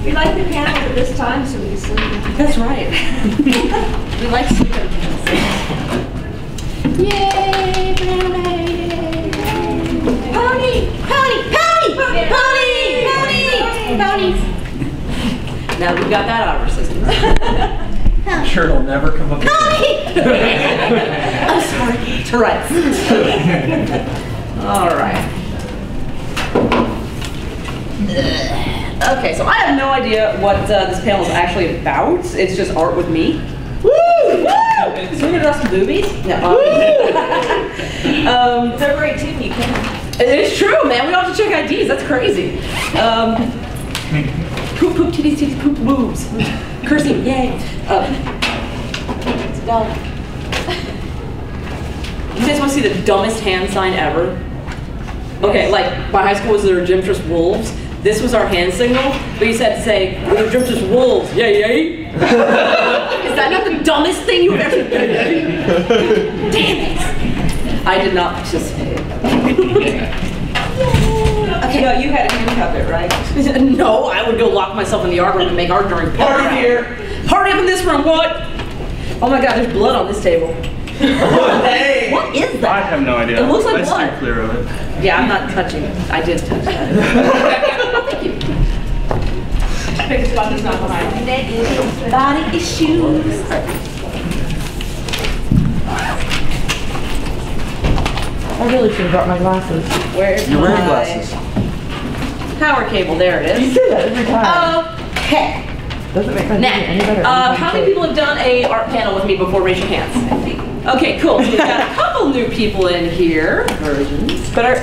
We like the panels at this time, so we can sleep. That's right. We like sleeping. Yay, pony, pony, pony, pony, pony, ponies. Now we've got that out of our system. I'm sure it'll never come up again. I'm sorry, Tourette's. All right. Okay, so I have no idea what this panel is actually about. It's just art with me. Woo! Woo! So we're gonna draw some boobies? No. February 18th, you can. It is true, man. We don't have to check IDs. That's crazy. Poop, poop, titties, titties, poop, boobs. Cursing, yay. It's dumb. You guys want to see the dumbest hand sign ever? Okay, like my high school was the Redemptress Wolves. This was our hand signal, but you said to say, "We're the Redemptress Wolves, yay, yay." Is that not the dumbest thing you've ever done? Damn it! I did not participate. Okay, no, you had a hand puppet, right? No, I would go lock myself in the art room and make art during Party here! Party up in this room, what? Oh my god, there's blood on this table. Hey! What is I that? have no idea. It looks like I blood. steer clear of it. Yeah, I'm not touching it. I did touch that. Thank you. Pick a spot that's not behind. Negative body issues. I really should have brought my glasses. Where's You're wearing my glasses. power cable? There it You is. say that every time. Okay. Doesn't make my vision any better. Now, how many people have done a art panel with me before? Raise your hands. Okay, cool. So we've got a couple new people in here. Virgins. Better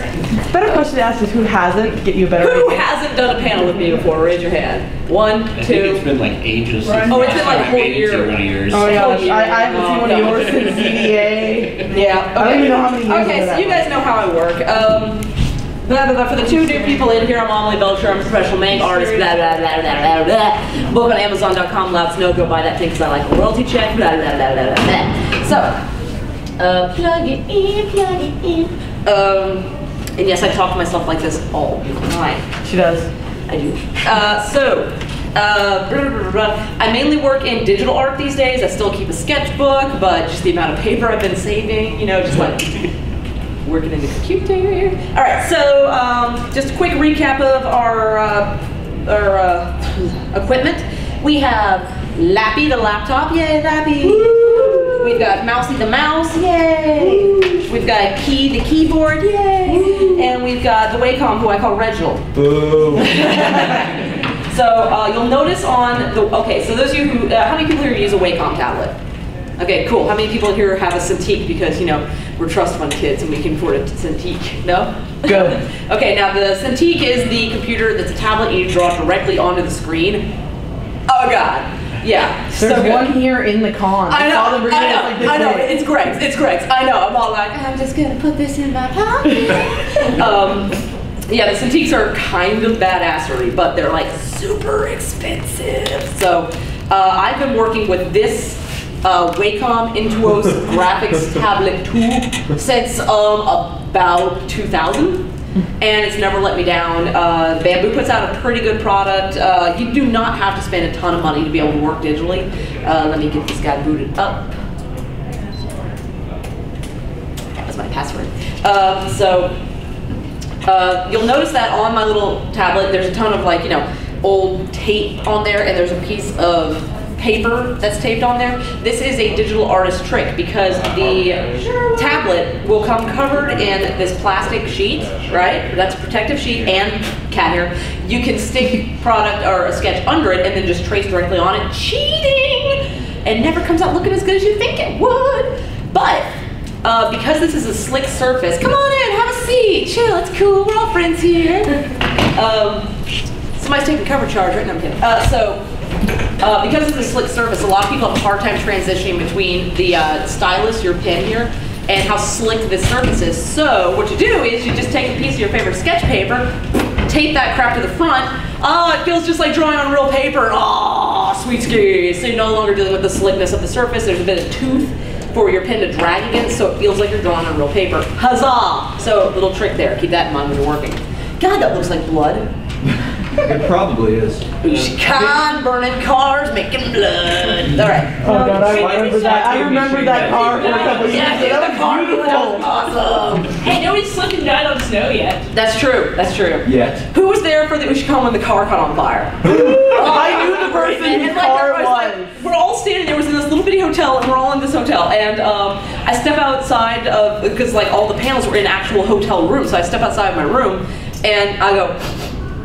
question to ask is who hasn't? Get you a better Who idea. hasn't done a panel with me before? Raise your hand. One, I think two. it's been like ages since Oh, it's been like a whole I made it to year. one of yours. Oh my gosh, yeah. I haven't seen one of No. yours since CDA. Yeah. I don't even know how many years Okay, ago so that you guys know how I work. For the two new people in here, I'm Amelie Belcher. I'm a professional manga artist. Blah blah blah blah blah blah. Book on Amazon.com. Loud Snow. Go buy that thing because I like a royalty check. Blah blah blah blah blah blah. So, plug it in, plug it in. And yes, I talk to myself like this all the time. She does. I do. I mainly work in digital art these days. I still keep a sketchbook, but just the amount of paper I've been saving, you know, just like working in the computer. All right, so just a quick recap of our equipment. We have Lappy the laptop, yay Lappy. Woo! We've got Mousy the mouse, yay. Woo! We've got Key the keyboard, yay. Woo! And we've got the Wacom, who I call Reginald. Boo! So you'll notice on the, okay, so those of you who, how many people here use a Wacom tablet? Okay, cool. How many people here have a Cintiq because, you know, we're trust fund kids and we can afford a Cintiq? No? Good. Okay, now the Cintiq is the computer that's a tablet and you draw directly onto the screen. Oh God. Yeah. There's so good. one here in the con. I know, saw them bring it up like this I know, big. it's Greg's. I know, I'm all like, I'm just gonna put this in my pocket. Yeah, the Cintiqs are kind of badassery, but they're like super expensive. So I've been working with this Wacom Intuos graphics tablet 2 since about 2000. And it's never let me down. Bamboo puts out a pretty good product. You do not have to spend a ton of money to be able to work digitally. Let me get this guy booted up. That's my password. You'll notice that on my little tablet, there's a ton of like, you know, old tape on there, and there's a piece of paper that's taped on there. This is a digital artist trick because the tablet will come covered in this plastic sheet, right? That's a protective sheet and cat hair. You can stick product or a sketch under it and then just trace directly on it. Cheating! It never comes out looking as good as you think it would. But because this is a slick surface, come on in, have a seat, chill, it's cool, we're all friends here. Somebody's taking cover charge, right? No, I'm kidding. Because it's a slick surface, a lot of people have a hard time transitioning between the stylus, your pen here, and how slick this surface is. So what you do is you just take a piece of your favorite sketch paper, tape that crap to the front. Oh, it feels just like drawing on real paper. Oh, sweet skis. So you're no longer dealing with the slickness of the surface. There's a bit of tooth for your pen to drag against, so it feels like you're drawing on real paper. Huzzah! So little trick there. Keep that in mind when you're working. God, that looks like blood. It probably is. Ushicon, burning cars, making blood. All right. Oh god, I remember that. I remember that car for a couple years. Yeah, That the car was was beautiful. awesome. Hey, nobody's slipped and died on snow yet. That's true. That's true. Yet. Who was there for the Ushicon when the car caught on fire? I knew the person And whose like, car I was. like, we're all standing there. It was in this little bitty hotel, and we're all in this hotel. And I step outside of, because like all the panels were in actual hotel rooms. So I step outside my room, and I go,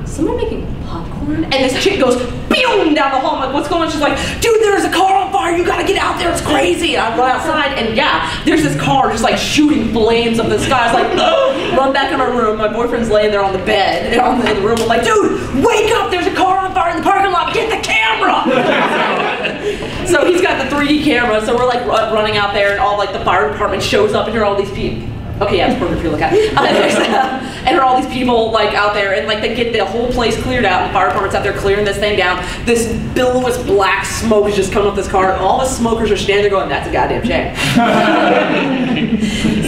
"Is someone making popcorn?" And this chick goes, "Boom!" down the hall. I'm like, "What's going on?" She's like, "Dude, there's a car on fire. You gotta get out there. It's crazy." And I run outside, and yeah, there's this car just like shooting flames up the sky. I was like, "Oh!" Run back in my room. My boyfriend's laying there on the bed in the room. I'm like, "Dude, wake up! There's a car on fire in the parking lot. Get the camera!" So he's got the 3D camera. So we're like running out there, and all like the fire department shows up, and here are all these people. Okay, yeah, it's perfect if you look at it. And there are all these people like out there, and like they get the whole place cleared out, and the fire department's out there clearing this thing down. This billowous black smoke is just coming up this car, and all the smokers are standing there going, "That's a goddamn shame."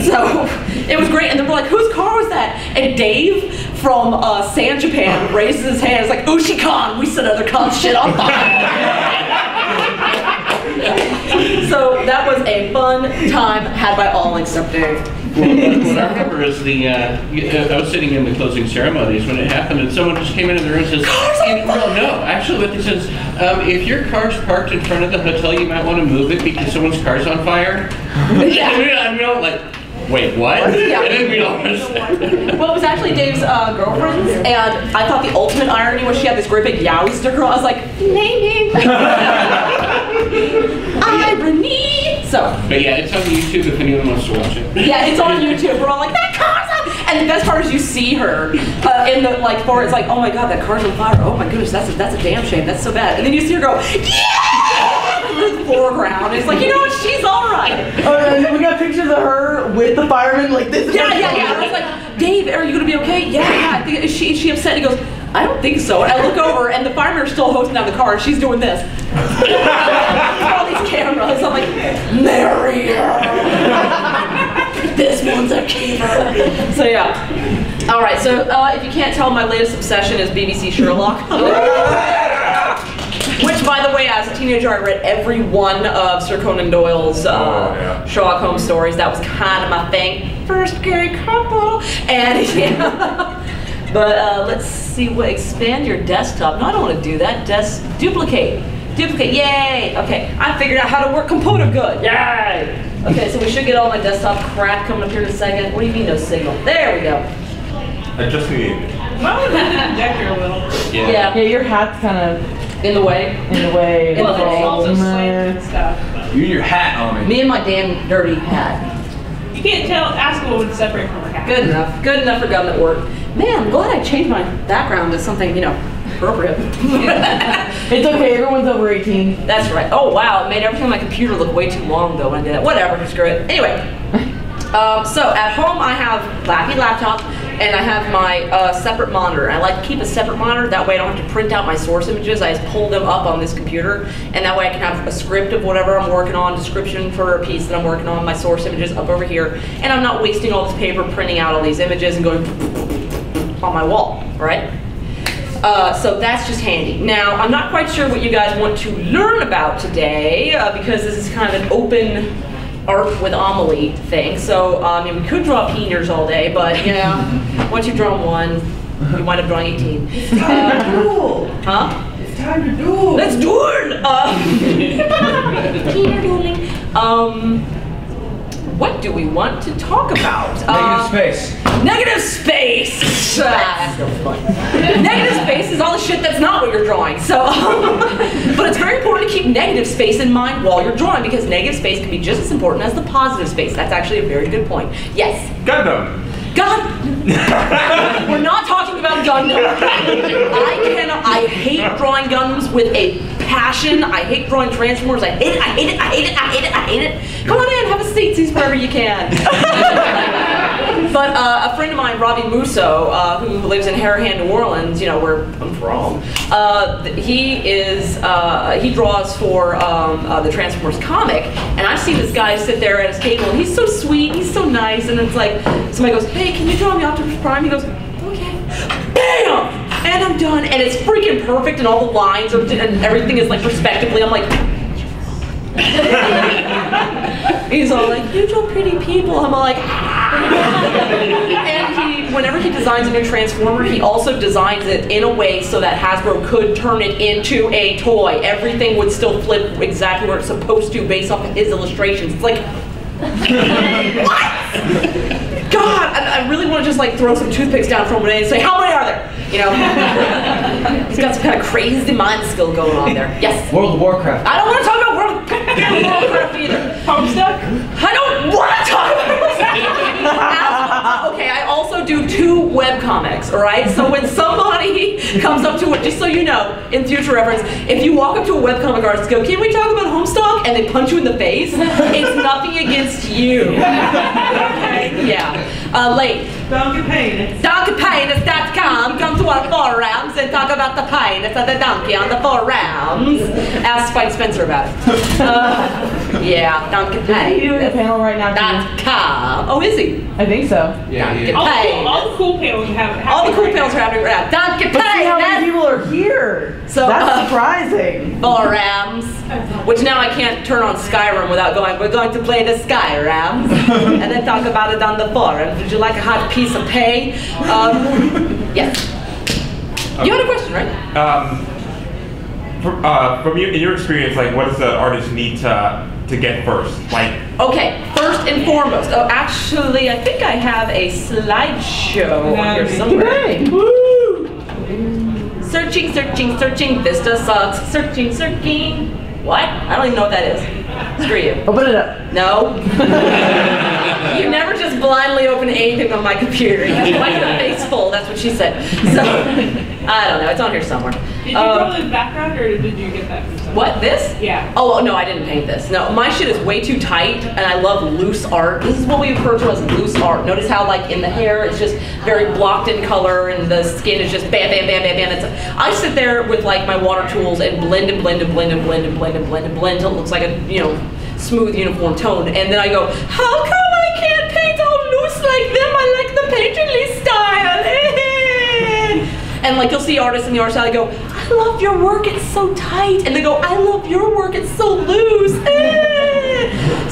So it was great, and then we're like, "Whose car was that?" And Dave from San Japan raises his hand. It's like, "Ushicon, we set other cons shit on fire." So that was a fun time had by all except Dave. What I remember is I was sitting in the closing ceremonies when it happened, and someone just came into the room and says, no, actually what they said is, if your car's parked in front of the hotel, you might want to move it because someone's car's on fire. Yeah. And we all like, wait, what? Yeah. And then we all just... Well, it was actually Dave's girlfriend's, and I thought the ultimate irony was she had this great big Yowie sticker on. I was like, naming. Irony. So. But yeah, it's on YouTube if anyone wants to watch it. Yeah, it's on YouTube. We're all like, "That car's on!" And the best part is you see her in the like for it's like, "Oh my god, that car's on fire! Oh my goodness, that's a damn shame. That's so bad." And then you see her go, "Yeah!" in the foreground. It's like, you know what? She's all right. Oh, and then we got pictures of her with the firemen like this. Yeah. I was like, "Dave, are you gonna be okay?" Yeah. I think, is she upset? And he goes, "I don't think so." And I look over, and the firemen are still hosting down the car, and she's doing this. All these cameras. I'm like, "Marry her." This one's a keeper. So yeah. All right. So if you can't tell, my latest obsession is BBC Sherlock. Which, by the way, as a teenager, I read every one of Sir Conan Doyle's Sherlock Holmes stories. That was kind of my thing. First gay couple. And yeah. But let's see what, expand your desktop. No, I don't want to do that. Duplicate. Duplicate, yay! Okay, I figured out how to work computer good, yay! Okay, so we should get all my desktop crap coming up here in a second. What do you mean no signal? There we go. Adjust the image. Well, we got the projector a little. Yeah. Yeah, your hat's kind of In the way. in the way. In the Well, way. it's also slanted and stuff. You and your hat on me. Me and my damn dirty hat. You can't tell, ask a woman to separate from her hat. Good enough. Good enough for government work. Man, I'm glad I changed my background to something, you know, appropriate. It's okay, everyone's over 18. That's right. Oh wow, it made everything on my computer look way too long though when I did that. Whatever, screw it. Anyway, so at home I have Lappy laptop and I have my separate monitor. I like to keep a separate monitor, that way I don't have to print out my source images. I just pull them up on this computer, and that way I can have a script of whatever I'm working on, description for a piece that I'm working on, my source images up over here, and I'm not wasting all this paper printing out all these images and going on my wall, right? So that's just handy. Now, I'm not quite sure what you guys want to learn about today, because this is kind of an open art with Amelie thing. So, I mean, we could draw peeners all day, but, you know, once you've drawn one, you wind up drawing 18. It's time to duel. Huh? It's time to duel. Let's duel! Peener dueling. What do we want to talk about? Negative space. Negative space! That's no fun. Negative space is all the shit that's not what you're drawing. So, but it's very important to keep negative space in mind while you're drawing, because negative space can be just as important as the positive space. That's actually a very good point. Yes? Gundam. We're not talking about Gundam. I hate drawing Gundams with a passion. I hate drawing Transformers. I hate it, I hate it, I hate it, I hate it, I hate it. Come on in, have a seat wherever you can. But a friend of mine, Robbie Musso, who lives in Harahan, New Orleans, you know, where I'm from, he draws for the Transformers comic, and I've seen this guy sit there at his table, and he's so sweet, he's so nice, and it's like, somebody goes, hey, can you draw me Optimus Prime? He goes, okay. BAM! And and I'm done, and it's freaking perfect, and all the lines are, and everything is like respectively. I'm like, he's all like, you draw pretty people. I'm all like, and whenever he designs a new Transformer, he also designs it in a way so that Hasbro could turn it into a toy. Everything would still flip exactly where it's supposed to based off of his illustrations. It's like, what? God, I really want to just like throw some toothpicks down from him and say, how many are there? You know, he's got some kind of crazy mind skill going on there. Yes. World of Warcraft. I don't want to talk about World of Warcraft either. Homestuck? I don't want to talk about Okay, I also do 2 webcomics, all right? So when somebody comes up to it, just so you know, in future reference, if you walk up to a webcomic artist and go, can we talk about Homestuck? And they punch you in the face, it's nothing against you. Okay? Yeah. Late. DonkeyPenis.com. Come to our forums and talk about the penis of the donkey on the forums. Ask Spike Spencer about it. Yeah, DonkeyPenis. He's doing a panel right now. .com. Oh, is he? I think so. Yeah, yeah. All the cool panels have All the cool panels are happening right now. Let's see how many people are here. So, that's surprising. Forums, which now I can't turn on Skyrim without going, we're going to play the Skyrams, and then talk about it on the forums. Would you like a hot piece of pay? Yes. You had a question, right? From you, in your experience, like, what does the artist need to get first? Like, okay, first and foremost. Oh, actually, I think I have a slideshow on here somewhere. Woo! Searching, searching, searching. Vista sucks. Searching, searching. What? I don't even know what that is. Screw you. Open it up. No. You never just blindly open anything on my computer. You like the face full. That's what she said. So, I don't know. It's on here somewhere. Did you draw the background or did you get that from someone? What, this? Yeah. Oh, no, I didn't paint this. No, my shit is way too tight, and I love loose art. This is what we refer to as loose art. Notice how, like, in the hair, it's just very blocked in color, and the skin is just bam, bam, bam, bam, bam. I sit there with, like, my water tools and blend and blend and blend and blend and blend and blend and blend until it looks like a, you know, smooth, uniform tone. And then I go, how come I can't paint all loose like them? I like the painterly style. And like you'll see artists in the art style, they go, I love your work, it's so tight. And they go, I love your work, it's so loose.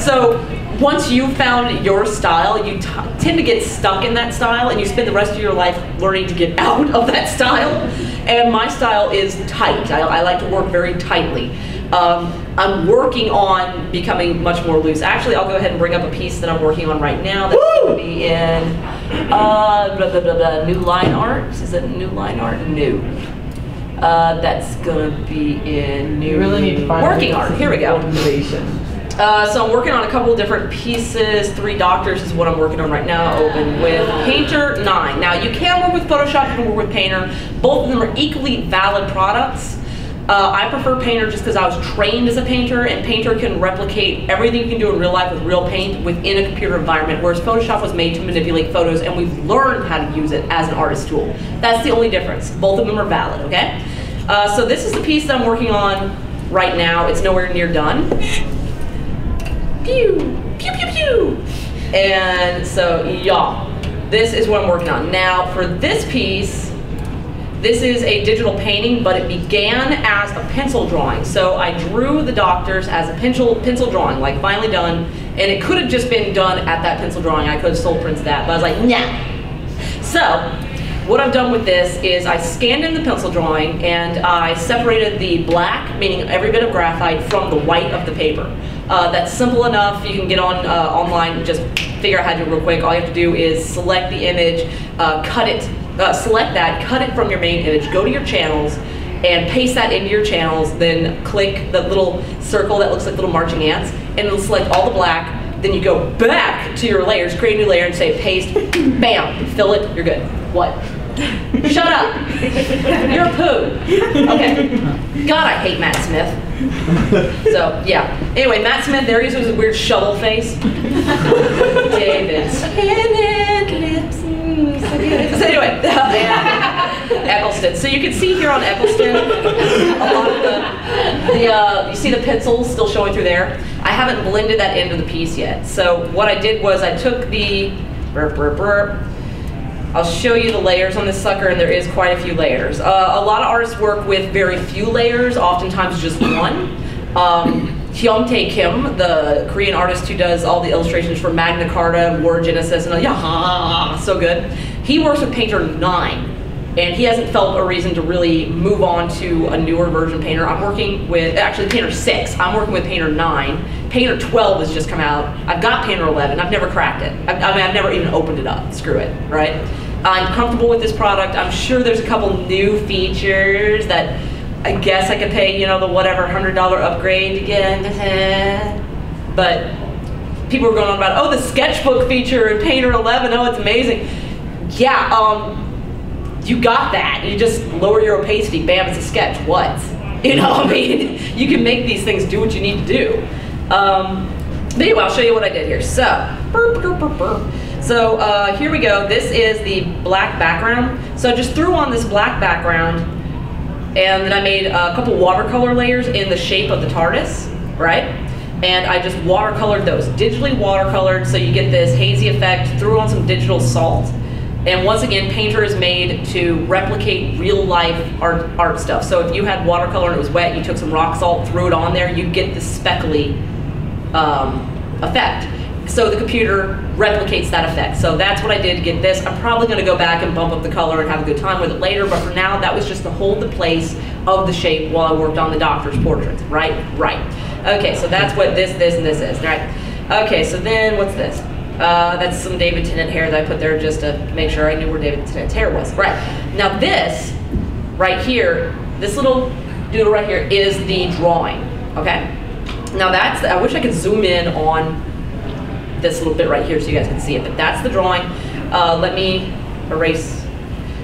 So once you've found your style, you tend to get stuck in that style and you spend the rest of your life learning to get out of that style. And my style is tight. I like to work very tightly. I'm working on becoming much more loose. Actually, I'll go ahead and bring up a piece that I'm working on right now that's going to be in new line art. Is it new line art? New. That's going to be in new You really need to find working art. Here we go. Motivation. So I'm working on a couple of different pieces. 3 Doctors is what I'm working on right now, open with Painter 9. Now you can work with Photoshop, you can work with Painter. Both of them are equally valid products. I prefer Painter just because I was trained as a painter, and Painter can replicate everything you can do in real life with real paint within a computer environment, whereas Photoshop was made to manipulate photos, and we've learned how to use it as an artist tool. That's the only difference. Both of them are valid, okay? So this is the piece that I'm working on right now. It's nowhere near done. Pew, pew, pew, pew. And so, yeah, this is what I'm working on. Now, for this piece, this is a digital painting, but it began as a pencil drawing. So I drew the Doctors as a pencil drawing, like finally done, and it could have just been done at that pencil drawing. I could have soul printed that, but I was like, nah. So what I've done with this is I scanned in the pencil drawing and I separated the black, meaning every bit of graphite, from the white of the paper. That's simple enough. You can get on online, just figure out how to do it real quick. All you have to do is select the image, cut it, select that, cut it from your main image, go to your channels, and paste that into your channels, then click the little circle that looks like little marching ants, and it'll select all the black. Then you go back to your layers, create a new layer, and say paste, bam, fill it, you're good. What? Shut up. You're a poo. Okay. God, I hate Matt Smith. So, yeah. Anyway, Matt Smith, there he is with his weird shovel face. David's lips. So anyway, Eccleston. So you can see here on Eccleston, a lot of you see the pencils still showing through there. I haven't blended that into the piece yet. So what I did was I took the, I'll show you the layers on this sucker, and there is quite a few layers. A lot of artists work with very few layers, oftentimes just one. Hyungtae Kim, the Korean artist who does all the illustrations for Magna Carta, War Genesis, and so good. He works with Painter 9. And he hasn't felt a reason to really move on to a newer version of Painter. I'm working with, actually Painter 6, I'm working with Painter 9. Painter 12 has just come out. I've got Painter 11, I've never cracked it. I mean, I've never even opened it up, screw it, right? I'm comfortable with this product. I'm sure there's a couple new features that I guess I could pay, you know, the whatever $100 upgrade to get. But people are going on about, oh, the sketchbook feature in Painter 11, oh, it's amazing. Yeah, you got that. You just lower your opacity, bam, it's a sketch. What? You know, I mean, you can make these things do what you need to do. But anyway, I'll show you what I did here. So, here we go. This is the black background. So I just threw on this black background, and then I made a couple watercolor layers in the shape of the TARDIS, right? And I just watercolored those, digitally watercolored, so you get this hazy effect, threw on some digital salt. And once again, Painter is made to replicate real life art stuff. So if you had watercolor and it was wet, you took some rock salt, threw it on there, you'd get the speckly effect. So the computer replicates that effect. So that's what I did to get this. I'm probably gonna go back and bump up the color and have a good time with it later, but for now, that was just to hold the place of the shape while I worked on the doctor's portraits, right? Right. Okay, so that's what this, and this is, right? Okay, so then what's this? That's some David Tennant hair that I put there just to make sure I knew where David Tennant's hair was. Right. Now this, right here, this little doodle right here is the drawing, okay? Now that's, I wish I could zoom in on this little bit right here so you guys can see it, but that's the drawing. Let me erase.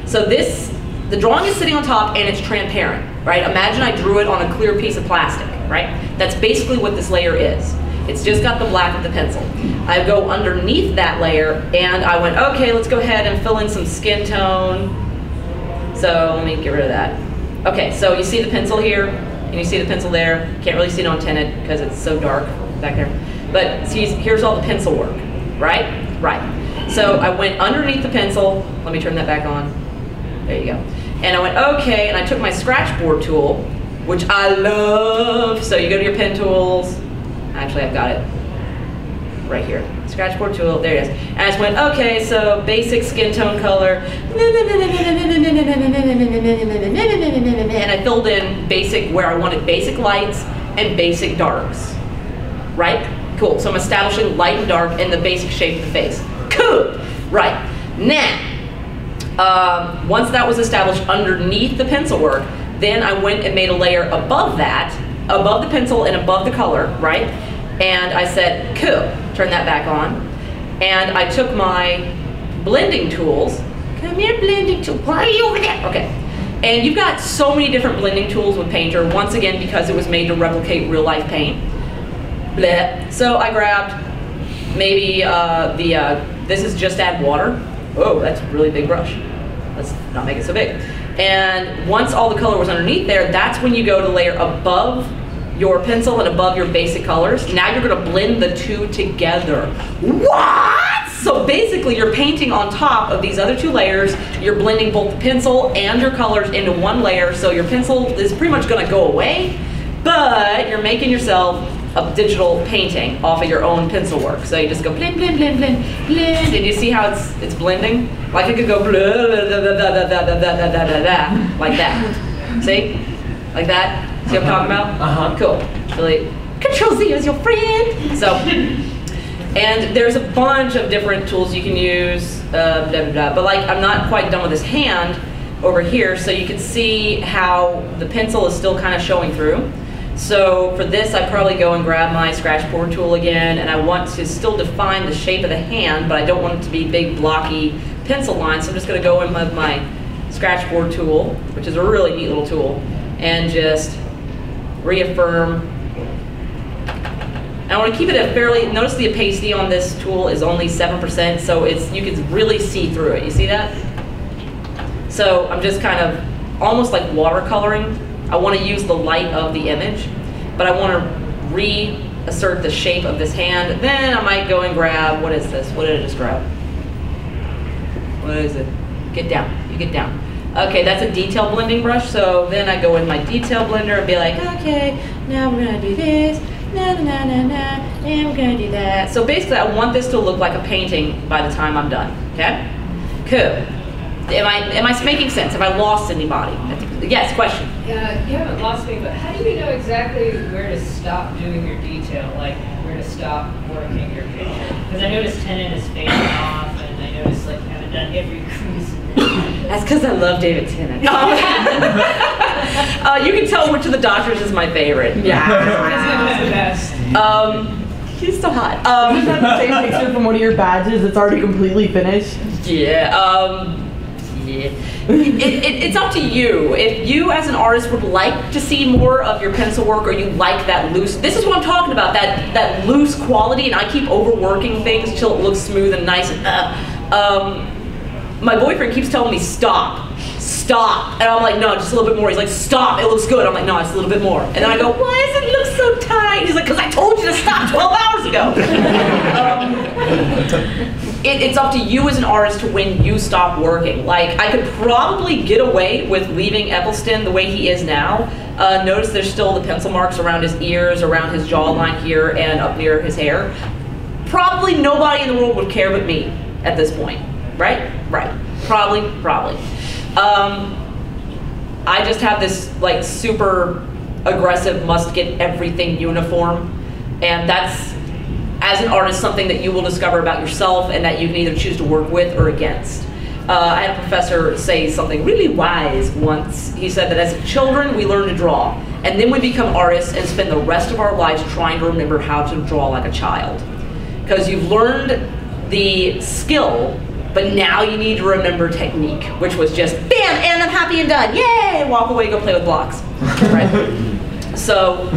So this, the drawing is sitting on top and it's transparent, right? Imagine I drew it on a clear piece of plastic, right? That's basically what this layer is. It's just got the black of the pencil. I go underneath that layer and I went, okay, let's go ahead and fill in some skin tone. So let me get rid of that. Okay, so you see the pencil here and you see the pencil there. Can't really see it on Tenet because it's so dark back there. But see, here's all the pencil work, right? Right. So I went underneath the pencil. Let me turn that back on. There you go. And I went, okay, and I took my scratch board tool, which I love. So you go to your pen tools. Actually, I've got it right here. Scratch board tool, there it is. And I just went, okay, so basic skin tone color. And I filled in basic where I wanted basic lights and basic darks. Right? Cool. So I'm establishing light and dark in the basic shape of the face. Cool. Right. Now, once that was established underneath the pencil work, then I went and made a layer above that, above the pencil and above the color, right? And I said, cool, turn that back on. And I took my blending tools. Come here, blending tool, why are you over there? Okay. And you've got so many different blending tools with Painter, once again, because it was made to replicate real life paint. Bleh. So I grabbed maybe this is just add water. Oh, that's a really big brush. Let's not make it so big. And once all the color was underneath there, that's when you go to layer above your pencil and above your basic colors. Now you're gonna blend the two together. What? So basically you're painting on top of these other two layers, you're blending both the pencil and your colors into one layer, so your pencil is pretty much gonna go away, but you're making yourself a digital painting off of your own pencil work. So you just go blend, blend, blend, blend, blend, and you see how it's blending? Like it could go blah, blah, blah, blah, blah, blah, blah, blah, blah, blah, like that. See? Like that? See what I'm talking about? Uh-huh. Cool. Really, Control Z is your friend. So, and there's a bunch of different tools you can use, blah, blah, blah. But like, I'm not quite done with this hand over here, so you can see how the pencil is still kind of showing through. So for this, I probably go and grab my scratch board tool again, and I want to still define the shape of the hand, but I don't want it to be big, blocky pencil lines, so I'm just gonna go in with my scratch board tool, which is a really neat little tool, and just reaffirm. I want to keep it at fairly, notice the opacity on this tool is only 7%, so you can really see through it. You see that? So I'm just kind of almost like watercoloring. I want to use the light of the image, but I want to reassert the shape of this hand. Then I might go and grab, what is this? What did I just grab? What is it? Get down. You get down. Okay, that's a detail blending brush. So then I go in my detail blender and be like, okay, now we're gonna do this. Na na na na na, and we're gonna do that. So basically, I want this to look like a painting by the time I'm done. Okay? Cool. Am I making sense? Have I lost anybody? Yes, question. Yeah, you haven't lost me, but how do you know exactly where to stop doing your detail? Like where to stop working your picture? Because I noticed Tennant is fading off, and I noticed like you haven't done every crease. That's because I love David Tennant. You can tell which of the Doctors is my favorite. He's the best. He's so hot. Is that the same picture from one of your badges that's already completely finished? Yeah. Yeah. It's up to you. If you as an artist would like to see more of your pencil work, or you like that loose, this is what I'm talking about, that loose quality, and I keep overworking things till it looks smooth and nice. My boyfriend keeps telling me, stop. And I'm like, no, just a little bit more. He's like, stop, it looks good. I'm like, no, it's a little bit more. And then I go, why does it look so tight? He's like, because I told you to stop 12 hours ago. It's up to you as an artist to when you stop working. Like, I could probably get away with leaving Eccleston the way he is now. Notice there's still the pencil marks around his ears, around his jawline here, and up near his hair. Probably nobody in the world would care but me at this point. Right? Right. Probably. I just have this like super aggressive must get everything uniform, and that's, as an artist, something that you will discover about yourself and that you can either choose to work with or against. I had a professor say something really wise once. He said that as children we learn to draw, and then we become artists and spend the rest of our lives trying to remember how to draw like a child, because you've learned the skill, but now you need to remember technique, which was just bam, and I'm happy and done. Yay! Walk away, go play with blocks. Right? So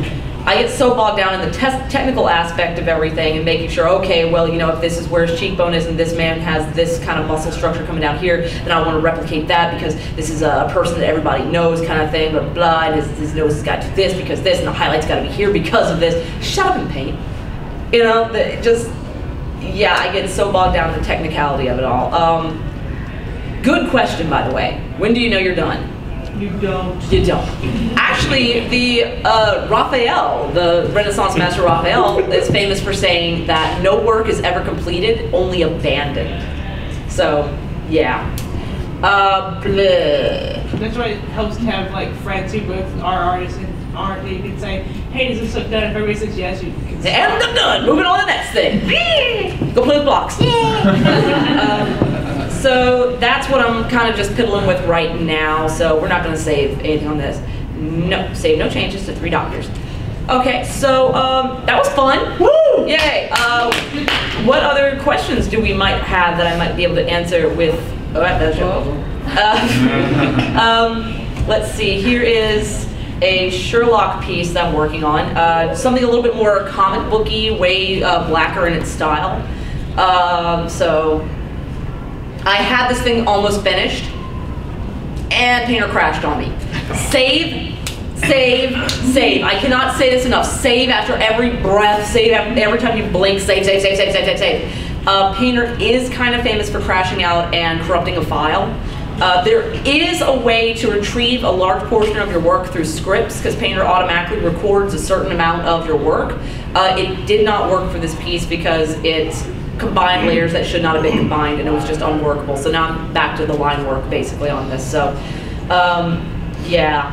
I get so bogged down in the technical aspect of everything and making sure, okay, well, you know, if this is where his cheekbone is and this man has this kind of muscle structure coming down here, then I want to replicate that because this is a person that everybody knows kind of thing, blah, blah, and his nose has got to do this because this, and the highlight's got to be here because of this. Shut up and paint. You know, yeah, I get so bogged down in the technicality of it all. Good question, by the way. When do you know you're done? You don't. You don't. Actually, the Raphael, the Renaissance master Raphael, is famous for saying that no work is ever completed, only abandoned. So, yeah. That's why it helps to have like Francie with our artists and art. You can say, hey, does this look done? If everybody says yes, you can say, and I'm done. Moving on to the next thing. Go play with blocks. So that's what I'm kind of just piddling with right now. So we're not going to save anything on this. No, save no changes to 3 Doctors. Okay, so that was fun. Woo! Yay! What other questions do we might have that I might be able to answer with? Oh, that's your let's see. Here is a Sherlock piece that I'm working on. Something a little bit more comic booky, way blacker in its style. So I had this thing almost finished, and Painter crashed on me. Save. I cannot say this enough. Save after every breath. Save every time you blink. Save. Painter is kind of famous for crashing out and corrupting a file. There is a way to retrieve a large portion of your work through scripts, because Painter automatically records a certain amount of your work. It did not work for this piece because it's combined layers that should not have been combined, and it was just unworkable. So now I'm back to the line work basically on this. So yeah,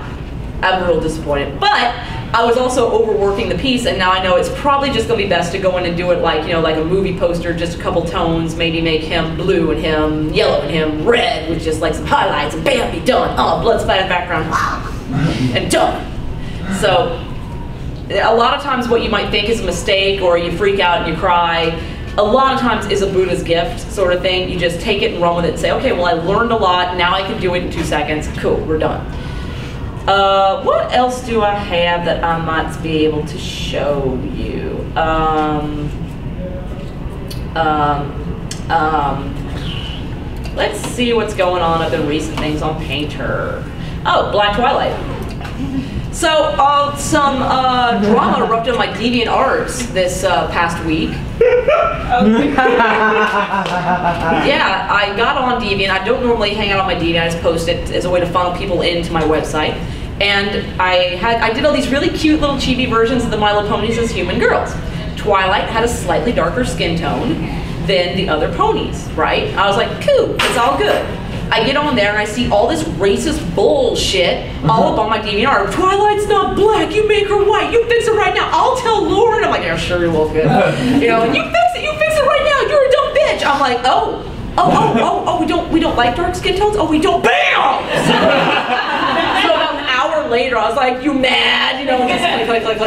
I'm real disappointed. But I was also overworking the piece, and now I know it's probably just gonna be best to go in and do it like, you know, like a movie poster, just a couple tones, maybe make him blue and him yellow and him red with just like some highlights, and bam, be done. Oh, blood splattered background, and done. So a lot of times what you might think is a mistake, or you freak out and you cry, a lot of times is a Buddha's gift sort of thing. You just take it and run with it and say, okay, well, I learned a lot, now I can do it in 2 seconds. Cool, we're done. What else do I have that I might be able to show you? Let's see what's going on other recent things on Painter. Oh, Black Twilight. So, some drama erupted on my DeviantArts this past week. Yeah, I got on Deviant. I don't normally hang out on my Deviant. I just post it as a way to funnel people into my website. And I did all these really cute little chibi versions of the My Little Ponies as human girls. Twilight had a slightly darker skin tone than the other ponies, right? I was like, cool, it's all good. I get on there and I see all this racist bullshit all up on my DVR. Twilight's not black, you make her white, you fix it right now. I'll tell Lauren. I'm like, yeah, sure, you will, good. You know, you fix it right now, you're a dumb bitch. I'm like, we don't like dark skin tones? Oh, we don't, BAM! So about an hour later, I was like, you mad? You know, just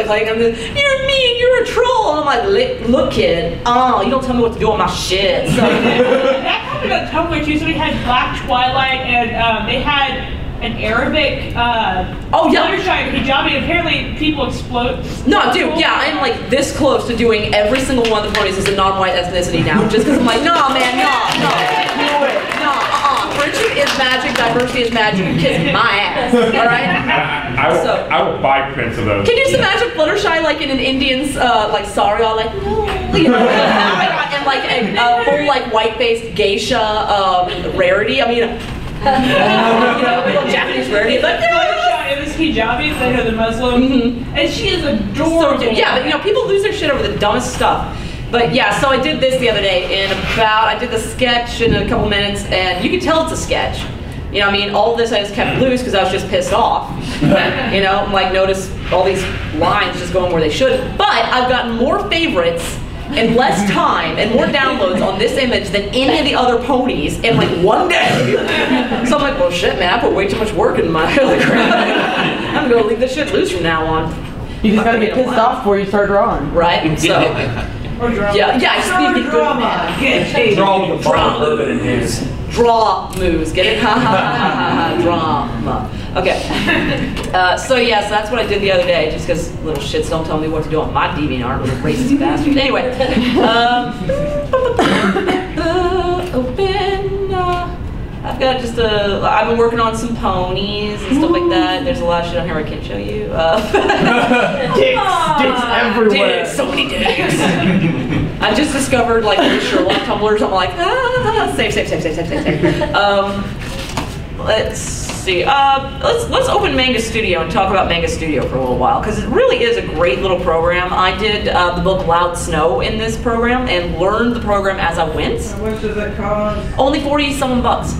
click, and then, you're mean, you're a troll. And I'm like, look kid, you don't tell me what to do on my shit. So. That happened on Tumblr too, so we had Black Twilight and they had an Arabic Fluttershy hijabi, and apparently people explode. No, dude, yeah, I'm like this close to doing every single one of the ponies as a non-white ethnicity now, just because I'm like, no, man, no. Friendship is magic, diversity is magic, you kiss my ass, alright? I will buy prints of those. Can you just imagine Fluttershy like in an Indian's, like, sorry, all like, no, you know, oh my god, and like a full, like, white-faced geisha rarity, I mean, you know, little Japanese rarity, like, Fluttershy in this hijabi, they are the Muslim, and she is adorable. So, yeah, but you know, people lose their shit over the dumbest stuff. But yeah, so I did this the other day I did the sketch in a couple minutes, and you can tell it's a sketch. You know, I mean, all of this I just kept loose because I was just pissed off. You know, like notice all these lines just going where they should. But I've gotten more favorites and less time and more downloads on this image than any of the other ponies in like one day. So I'm like, well shit man, I put way too much work in my I'm gonna leave this shit loose from now on. You just gotta get pissed off before you start drawing. Right? So or drama. Yeah, I just need to be drama. Draw with a bottle of bourbon in hands. Draw moves, get it? Ha ha ha ha drama. Okay. So yeah, so that's what I did the other day, just because little shits don't tell me what to do on my DeviantArt, little racist bastards. Anyway, I've got just I've been working on some ponies and stuff like that. There's a lot of shit on here I can't show you. Dicks everywhere. Dicks, so many dicks. I just discovered like the Sherlock tumblers. I'm like, save. Let's see. Let's open Manga Studio and talk about Manga Studio for a little while, because it really is a great little program. I did the book Loud Snow in this program and learned the program as I went. How much does that cost? Only 40-some bucks.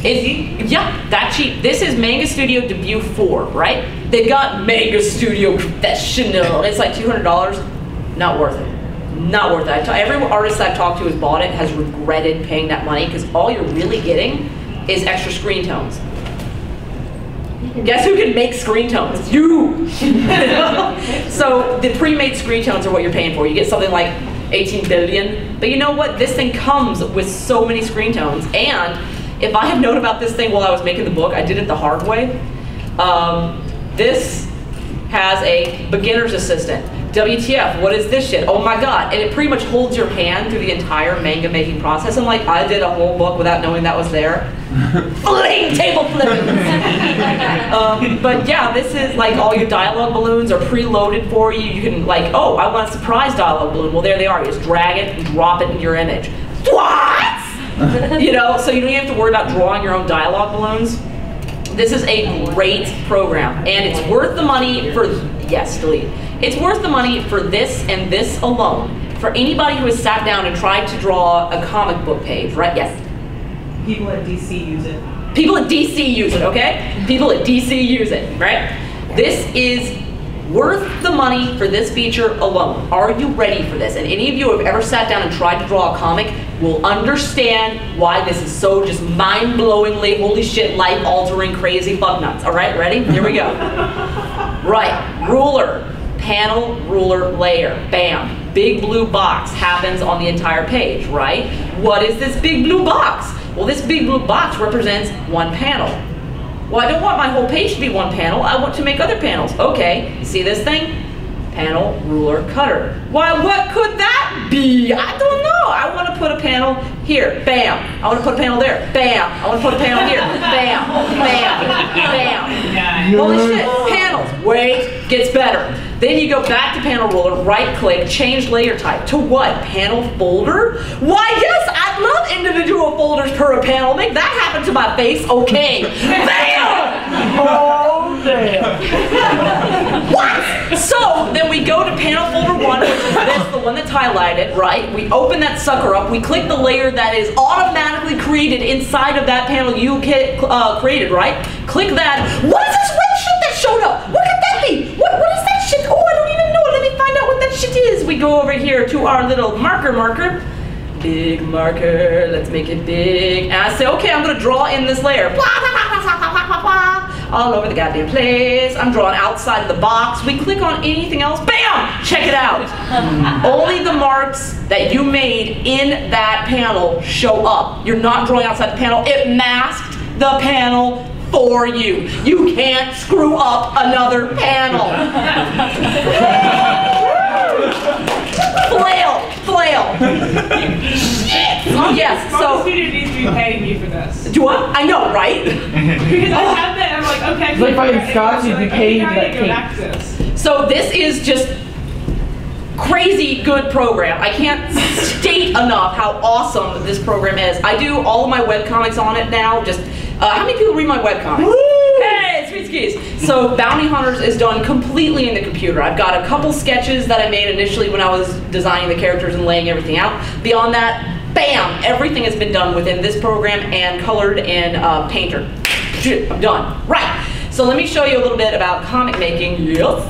Yeah, that cheap. This is Manga Studio Debut 4, right? They've got Manga Studio Professional. It's like $200. Not worth it. Not worth it. Every artist I've talked to who's bought it has regretted paying that money, because all you're really getting is extra screen tones. Guess who can make screen tones? You! So the pre-made screen tones are what you're paying for. You get something like 18 billion. But you know what? This thing comes with so many screen tones. And if I had known about this thing while I was making the book, I did it the hard way. This has a beginner's assistant. WTF, what is this shit? Oh my god. And it pretty much holds your hand through the entire manga making process. I'm like, I did a whole book without knowing that was there. Fling table flipping. But yeah, this is like all your dialogue balloons are preloaded for you. You can like, oh, I want a surprise dialogue balloon. Well, there they are. You just drag it and drop it in your image. What? You know, so you don't even have to worry about drawing your own dialogue balloons. This is a great program, and it's worth the money for, yes, delete. It's worth the money for this and this alone. For anybody who has sat down and tried to draw a comic book page, right? Yes? People at DC use it. People at DC use it, okay? People at DC use it, right? This is worth the money for this feature alone. Are you ready for this? And any of you who have ever sat down and tried to draw a comic will understand why this is so just mind-blowingly, holy shit, life-altering, crazy fuck nuts. All right, ready? Here we go. Right, ruler, panel, ruler, layer, bam. Big blue box happens on the entire page, right? What is this big blue box? Well, this big blue box represents one panel. Well, I don't want my whole page to be one panel. I want to make other panels. Okay, you see this thing? Panel, ruler, cutter. Why, what could that be? I don't know. I want to put a panel here. Bam. I want to put a panel there. Bam. I want to put a panel here. Bam. Bam. Bam. Holy shit. Panels. Wait, gets better. Then you go back to panel ruler, right click, change layer type to what? Panel folder? Why yes, I love individual folders per panel. Make that happen to my face, okay. Bam! Oh, damn. What? So then we go to panel folder 1, which is this, the one that's highlighted, right? We open that sucker up, we click the layer that is automatically created inside of that panel you created, right? Click that. What is this red shit that showed up? What could that be? What is that shit? Oh, I don't even know. Let me find out what that shit is. We go over here to our little marker. Big marker, let's make it big. And I say, okay, I'm gonna draw in this layer. Blah, blah, blah, blah, blah, blah, blah, all over the goddamn place. I'm drawing outside of the box. We click on anything else, bam! Check it out. Only the marks that you made in that panel show up. You're not drawing outside the panel. It masked the panel for you. You can't screw up another panel. Flail. Oh yes, so. Student needs to be paying me for this. Do what? I know, right? Because I have that, I'm like, okay. Like if I had Scotch, you'd be paid for that go back to this. So this is just crazy good program. I can't state enough how awesome this program is. I do all of my webcomics on it now. Just how many people read my webcomics? Woo! Hey, sweet skis. So Bounty Hunters is done completely in the computer. I've got a couple sketches that I made initially when I was designing the characters and laying everything out. Beyond that, bam, everything has been done within this program and colored in Painter. I'm done. Right. So let me show you a little bit about comic making. Yes.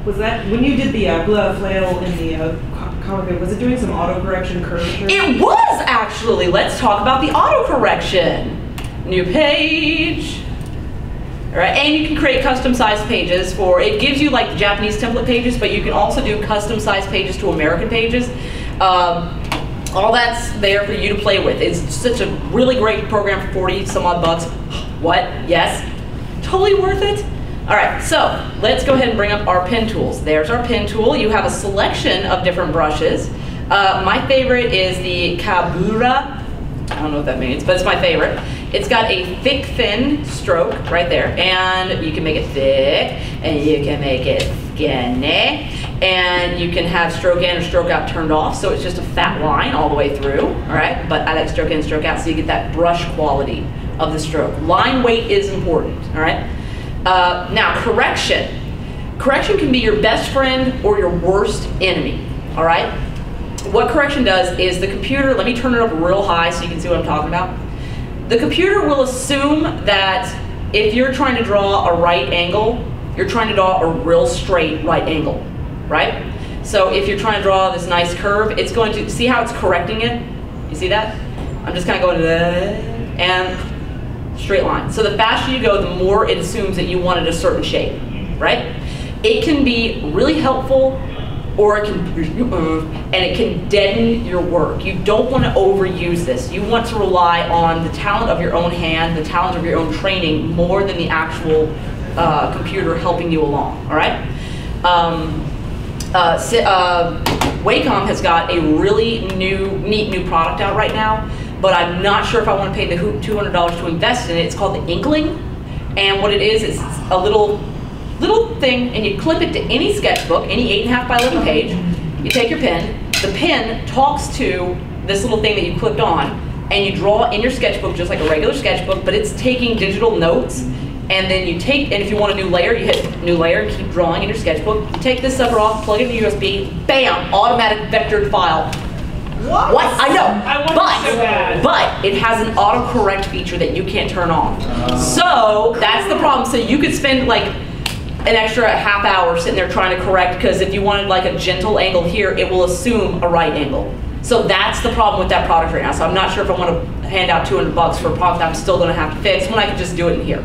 Was that, when you did the glove flail in the comic book, was it doing some autocorrection curvature? It was actually. Let's talk about the autocorrection. New page. All right, and you can create custom sized pages for, it gives you like the Japanese template pages, but you can also do custom sized pages to American pages. All that's there for you to play with. It's such a really great program for 40 some odd bucks. What? Yes. Totally worth it. All right, so let's go ahead and bring up our pen tools. There's our pen tool. You have a selection of different brushes. My favorite is the Kabura. I don't know what that means, but it's my favorite. It's got a thick, thin stroke right there, and you can make it thick, and you can make it skinny, and you can have stroke in or stroke out turned off, so it's just a fat line all the way through, all right? But I like stroke in, stroke out, so you get that brush quality of the stroke. Line weight is important, all right? Now, correction. Correction can be your best friend or your worst enemy, all right? What correction does is the computer, let me turn it up real high so you can see what I'm talking about. The computer will assume that if you're trying to draw a right angle, you're trying to draw a real straight right angle, right? So if you're trying to draw this nice curve, it's going to, see how it's correcting it? You see that? I'm just kind of going, and straight line. So the faster you go, the more it assumes that you wanted a certain shape, right? It can be really helpful, or it can, and it can deaden your work. You don't want to overuse this. You want to rely on the talent of your own hand, the talent of your own training, more than the actual computer helping you along, all right? Wacom has got a really neat new product out right now, but I'm not sure if I want to pay the $200 to invest in it. It's called the Inkling, and what it is a little thing, and you clip it to any sketchbook, any 8.5 by 11 page. You take your pen, the pen talks to this little thing that you clipped on, and you draw in your sketchbook just like a regular sketchbook, but it's taking digital notes, and then you take, and if you want a new layer, you hit new layer and keep drawing in your sketchbook. You take this sucker off, plug it in the USB, bam, automatic vectored file. What? I know, but it has an autocorrect feature that you can't turn on. So that's the problem. So you could spend like an extra half hour sitting there trying to correct, because if you wanted like a gentle angle here, it will assume a right angle. So that's the problem with that product right now. So I'm not sure if I want to hand out $200 for a product I'm still going to have to fix when I can just do it in here.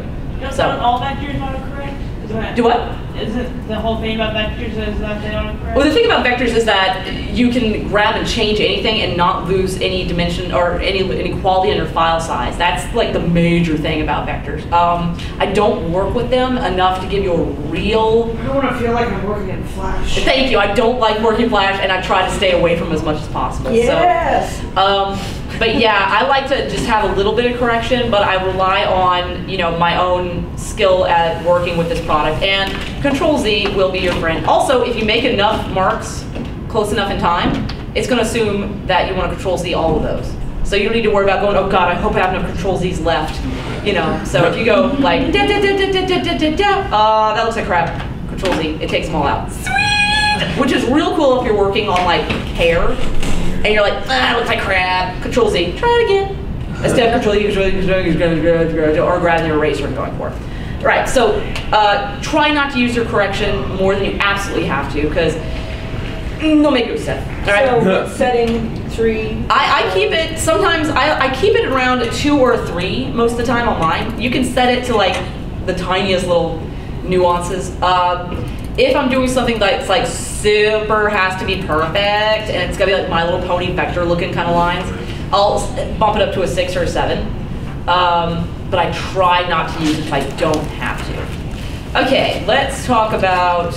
So all vectors autocorrect? Do what? Isn't the whole thing about vectors is that they autocorrect? Well, the thing about vectors is that you can grab and change anything and not lose any dimension or any quality in your file size. That's like the major thing about vectors. I don't work with them enough to give you a real... I don't want to feel like I'm working in Flash. Thank you. I don't like working Flash, and I try to stay away from as much as possible. Yes! So, But yeah, I like to just have a little bit of correction, but I rely on, you know, my own skill at working with this product, and Control Z will be your friend. Also, if you make enough marks close enough in time, it's going to assume that you want to Control Z all of those. So you don't need to worry about going, oh God, I hope I have enough Control Z's left. You know, so if you go like, that looks like crap, Control Z, it takes them all out. Sweet! Which is real cool if you're working on like hair, and you're like, ah, it looks like crap, Control Z, try it again. Instead of Control Z, or grabbing your eraser and going for it. Right, so try not to use your correction more than you absolutely have to, because they'll make you upset. All right? So setting 3. I keep it, sometimes I keep it around 2 or 3 most of the time on mine. You can set it to like the tiniest little nuances. If I'm doing something that's like super has to be perfect, and it's gonna be like My Little Pony vector looking kind of lines, I'll bump it up to a 6 or a 7. But I try not to use it if I don't have to. Okay, let's talk about,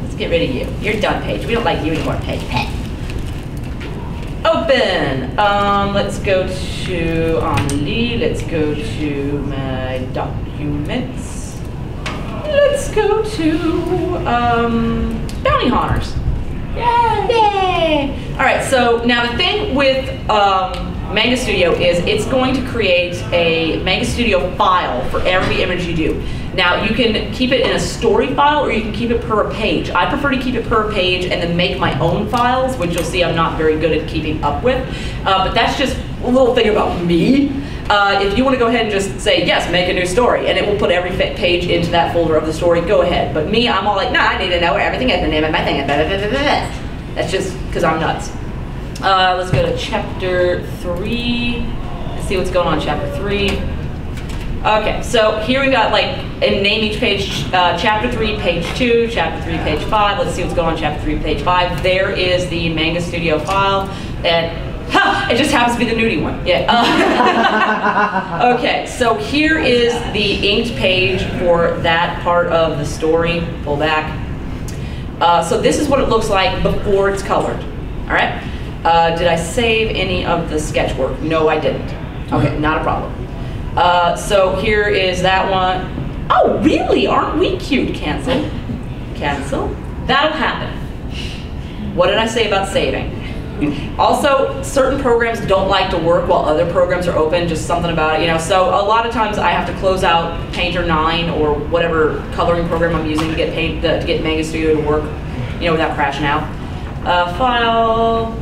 let's get rid of you. You're done, Paige. We don't like you anymore, Paige. Open. Let's go to Amelie. Let's go to my documents. Let's go to bounty hunters. Yay! All right. So now the thing with Manga Studio is it's going to create a Manga Studio file for every image you do. Now you can keep it in a story file, or you can keep it per page. I prefer to keep it per page and then make my own files, which you'll see I'm not very good at keeping up with. But that's just a little thing about me. If you want to go ahead and just say, yes, make a new story, and it will put every page into that folder of the story, go ahead. But me, I'm all like, nah, I need to know where everything is, the name of my thing. That's just because I'm nuts. Let's go to chapter 3. Let's see what's going on in chapter 3. Okay, so here we got like, and name each page, chapter 3, page 2, chapter 3, page 5. Let's see what's going on in chapter 3, page 5. There is the Manga Studio file, and it just happens to be the nudie one. Yeah. Okay, so here is the inked page for that part of the story. Pull back. So this is what it looks like before it's colored. All right. Did I save any of the sketch work? No, I didn't. Okay, not a problem. So here is that one. Oh, really? Aren't we cute? Cancel. Cancel. That'll happen. What did I say about saving? Also, certain programs don't like to work while other programs are open, just something about it, you know. So a lot of times I have to close out Painter 9 or whatever coloring program I'm using to get Manga Studio to work, you know, without crashing out. File.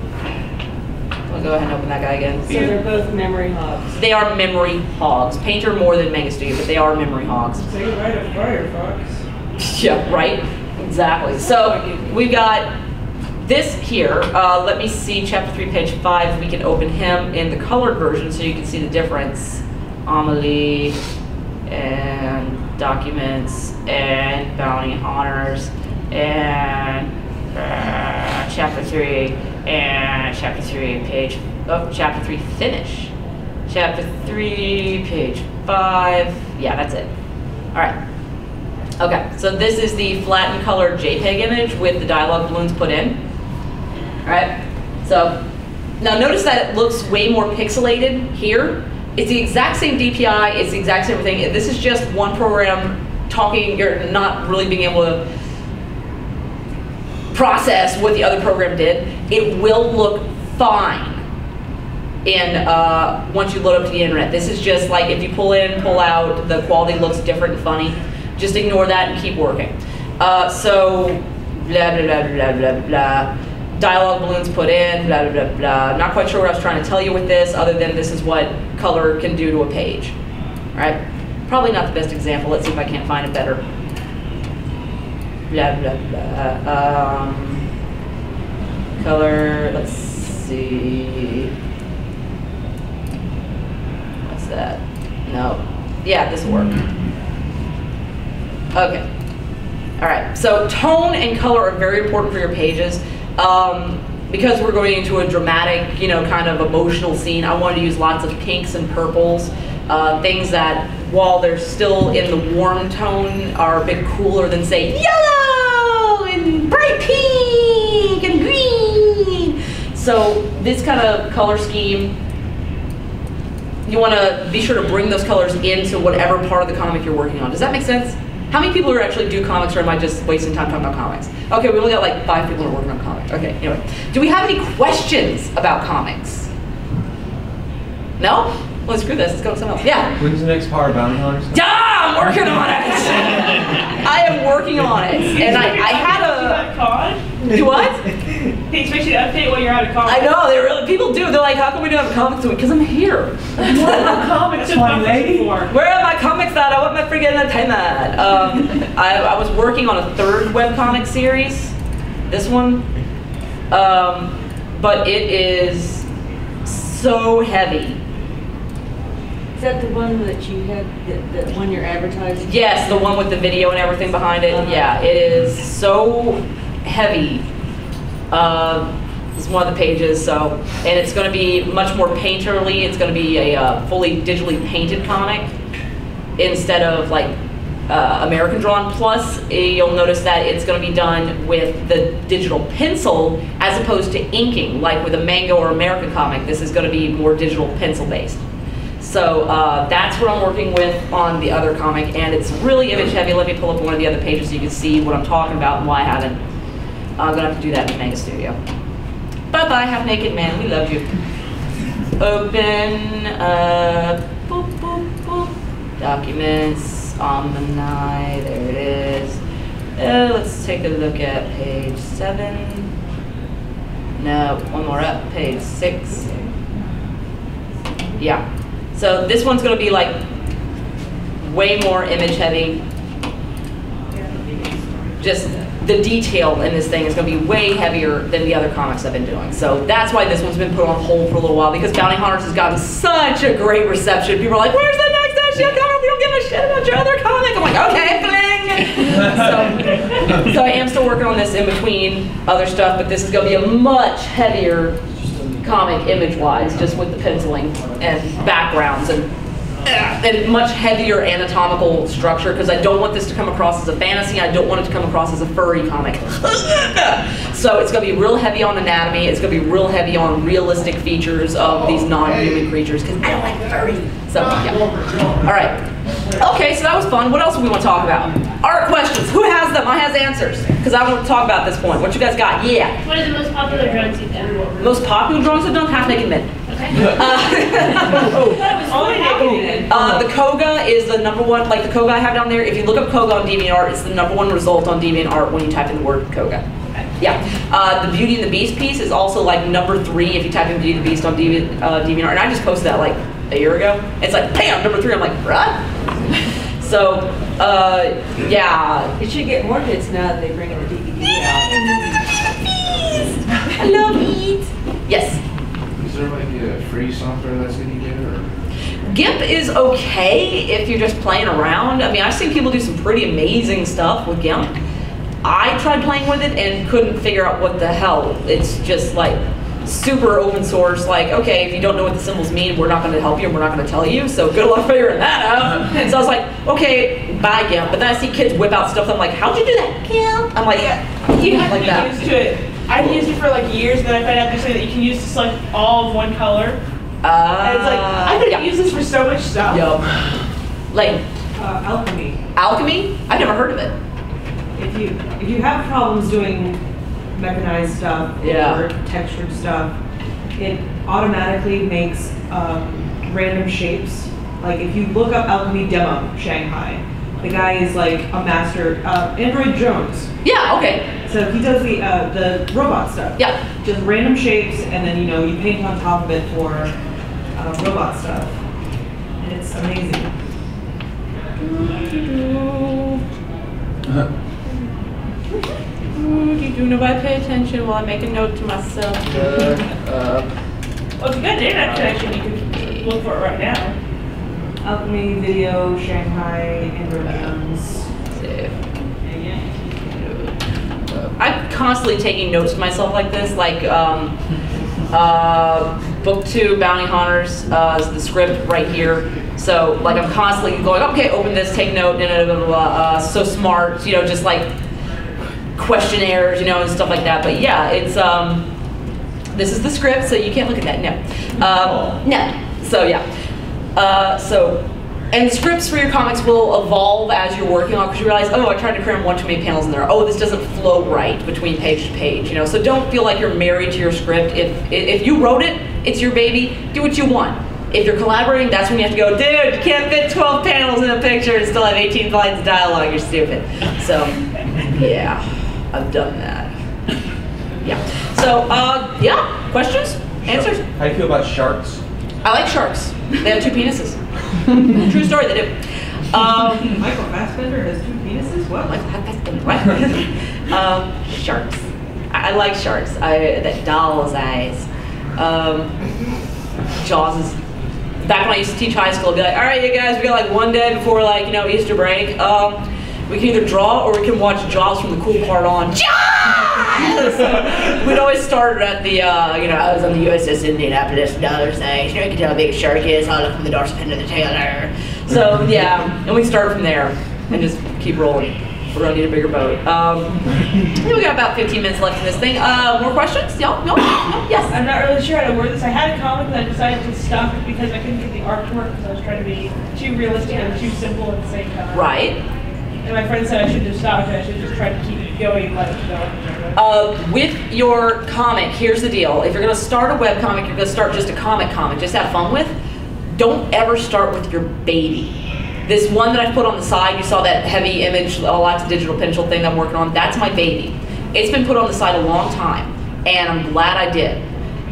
I'll go ahead and open that guy again. So they're both memory hogs. They are memory hogs. Painter more than Manga Studio, but they are memory hogs. So you write a Firefox. Yeah, right? Exactly. So we've got this here. Let me see chapter 3, page 5. We can open him in the colored version so you can see the difference. Amelie, and documents, and bounty hunters, and chapter 3, and chapter 3, page, oh, chapter 3, finish. Chapter 3, page 5. Yeah, that's it. All right. Okay, so this is the flattened colored JPEG image with the dialogue balloons put in. All right, so now notice that it looks way more pixelated here. It's the exact same DPI, it's the exact same thing. This is just one program talking, you're not really being able to process what the other program did. It will look fine in once you load up to the internet. This is just like if you pull in, pull out, the quality looks different and funny. Just ignore that and keep working. So blah, blah, blah, blah, blah, blah. Dialogue balloons put in, blah, blah, blah, blah. Not quite sure what I was trying to tell you with this, other than this is what color can do to a page. All right? Probably not the best example. Let's see if I can't find a better. Blah, blah, blah. Color, let's see. What's that? No. Yeah, this will work. Okay. All right. So tone and color are very important for your pages. Because we're going into a dramatic, you know, kind of emotional scene, I wanted to use lots of pinks and purples, things that, while they're still in the warm tone, are a bit cooler than, say, yellow and bright pink and green. So this kind of color scheme, you want to be sure to bring those colors into whatever part of the comic you're working on. Does that make sense? How many people are actually do comics, or am I just wasting time talking about comics? Okay, we only got like 5 people who are working on comics. Okay, anyway. Do we have any questions about comics? No? Well, screw this. Let's go to something else. Yeah. When's the next Power Bounty Hunters? Yeah, I'm working on it. I am working on it, and I had a. Do what? They expect you to update when you're out of con. I know they really. People do. They're like, how come we don't have comics to it? Because I'm here. What are comics, my lady? Where are my comics at? I want my freaking entertainment. I was working on a 3rd webcomic series. This one, but it is so heavy. Is that the one that you had, the one you're advertising? Yes, the one with the video and everything behind it. Yeah, it is so heavy. This is one of the pages, so, and it's going to be much more painterly. It's going to be a fully digitally painted comic instead of like American drawn. Plus, you'll notice that it's going to be done with the digital pencil as opposed to inking, like with a manga or American comic. This is going to be more digital pencil based. So that's what I'm working with on the other comic, and it's really image heavy. Let me pull up one of the other pages so you can see what I'm talking about and why I haven't. I'm gonna have to do that in the Manga Studio. Bye bye, Half Naked Man. We love you. Open. Boop boop boop. Documents. Amelie. There it is. Let's take a look at page 7. No, one more up. Page 6. Yeah. So this one's going to be like way more image heavy. Just the detail in this thing is going to be way heavier than the other comics I've been doing. So that's why this one's been put on hold for a little while, because Bounty Hunters has gotten such a great reception. People are like, where's the next issue coming? We don't give a shit about your other comic. I'm like, okay, fling. So I am still working on this in between other stuff, but this is going to be a much heavier comic image-wise, just with the penciling and backgrounds and much heavier anatomical structure, because I don't want this to come across as a fantasy. I don't want it to come across as a furry comic. So it's going to be real heavy on anatomy. It's going to be real heavy on realistic features of these non-human creatures, because I don't like furry. So yeah. All right. Okay, so that was fun. What else do we want to talk about? Art questions. Who has them? I has answers, because I want to talk about this point. What you guys got? Yeah. What are the most popular drugs you've done? Most popular drawings I've done? Half Naked Men. Okay. The Koga is the #1, like the Koga I have down there. If you look up Koga on DeviantArt, it's the #1 result on DeviantArt when you type in the word Koga. Yeah. The Beauty and the Beast piece is also like #3 if you type in Beauty and the Beast on DeviantArt. And I just posted that like a year ago. It's like, bam, #3. I'm like, what? So, yeah. It should get more hits now that they bring in the DVD out. I love it. Yes. Is there like a free software that's any good, or? GIMP is okay if you're just playing around. I mean, I've seen people do some pretty amazing stuff with GIMP. I tried playing with it and couldn't figure out what the hell. It's just like super open source, like, okay, if you don't know what the symbols mean, we're not going to help you and we're not going to tell you, so good luck figuring that out. So I was like, okay, bye GIMP. But then I see kids whip out stuff, I'm like, how'd you do that, GIMP? I'm like, you have like to that. get used to it. I've used it for like years, and then I found out there's something that you can use to select all of one color. And it's like, I could use this for so much stuff. Yup. Like, Alchemy. Alchemy? I've never heard of it. If you have problems doing mechanized stuff or textured stuff, it automatically makes random shapes. Like if you look up Alchemy demo Shanghai, the guy is like a master. Android Jones. Yeah. Okay. So he does the robot stuff. Yeah. Just random shapes, and then you paint on top of it for robot stuff, and it's amazing. If I pay attention while I make a note to myself. Well, if you got the internet connection, you can look for it right now. Alchemy video Shanghai Android Jones. I'm constantly taking notes to myself like this, like book 2, Bounty Hunters, is the script right here. So like I'm constantly going, okay, open this, take note, blah, blah, blah, so smart, just like questionnaires, and stuff like that. But yeah, it's This is the script, so you can't look at that. No. No. So yeah. And the scripts for your comics will evolve as you're working on, because you realize, oh, I tried to cram one too many panels in there. Oh, this doesn't flow right between page to page. You know, so don't feel like you're married to your script. If you wrote it, it's your baby. Do what you want. If you're collaborating, that's when you have to go, dude, you can't fit 12 panels in a picture and still have 18 lines of dialogue. You're stupid. So, yeah, I've done that. Yeah. So, yeah, questions? Answers? How do you feel about sharks? I like sharks. They have 2 penises. True story, they do. Michael Fassbender has 2 penises? What? Michael Fassbender, what? Sharks. I like sharks. That doll's eyes. Jaws is... Back when I used to teach high school, I'd be like, all right, you guys, we got like one day before, like, you know, Easter break. We can either draw or we can watch Jaws from the cool part on. Jaws! We'd always start at the, you know, I was on the USS Indianapolis, $1 size. You know, you can tell how big a shark is. I look from the dorsal fin to the tail there. So, yeah, and we start from there and just keep rolling. We're gonna need a bigger boat. I think we got about 15 minutes left in this thing. More questions? Y'all? No? Yes? I'm not really sure how to word this. I had a comic that I decided to stop it because I couldn't get the art to work because I was trying to be too realistic and too simple at the same time. Right. And my friend said I should just stop it. I should just try to keep going, let it go. With your comic, here's the deal. If you're gonna start a webcomic, you're gonna start just a comic, just have fun with, don't ever start with your baby. This one that I put on the side, you saw that heavy image, lots of digital pencil thing that I'm working on, that's my baby. It's been put on the side a long time, and I'm glad I did.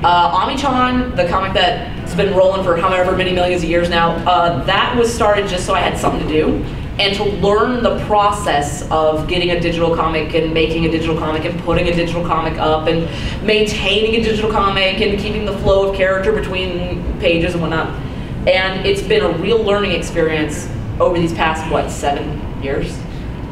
Amichan, the comic that's been rolling for however many millions of years now, that was started just so I had something to do, and to learn the process of getting a digital comic and making a digital comic and putting a digital comic up and maintaining a digital comic and keeping the flow of character between pages and whatnot. And it's been a real learning experience over these past, what, 7 years?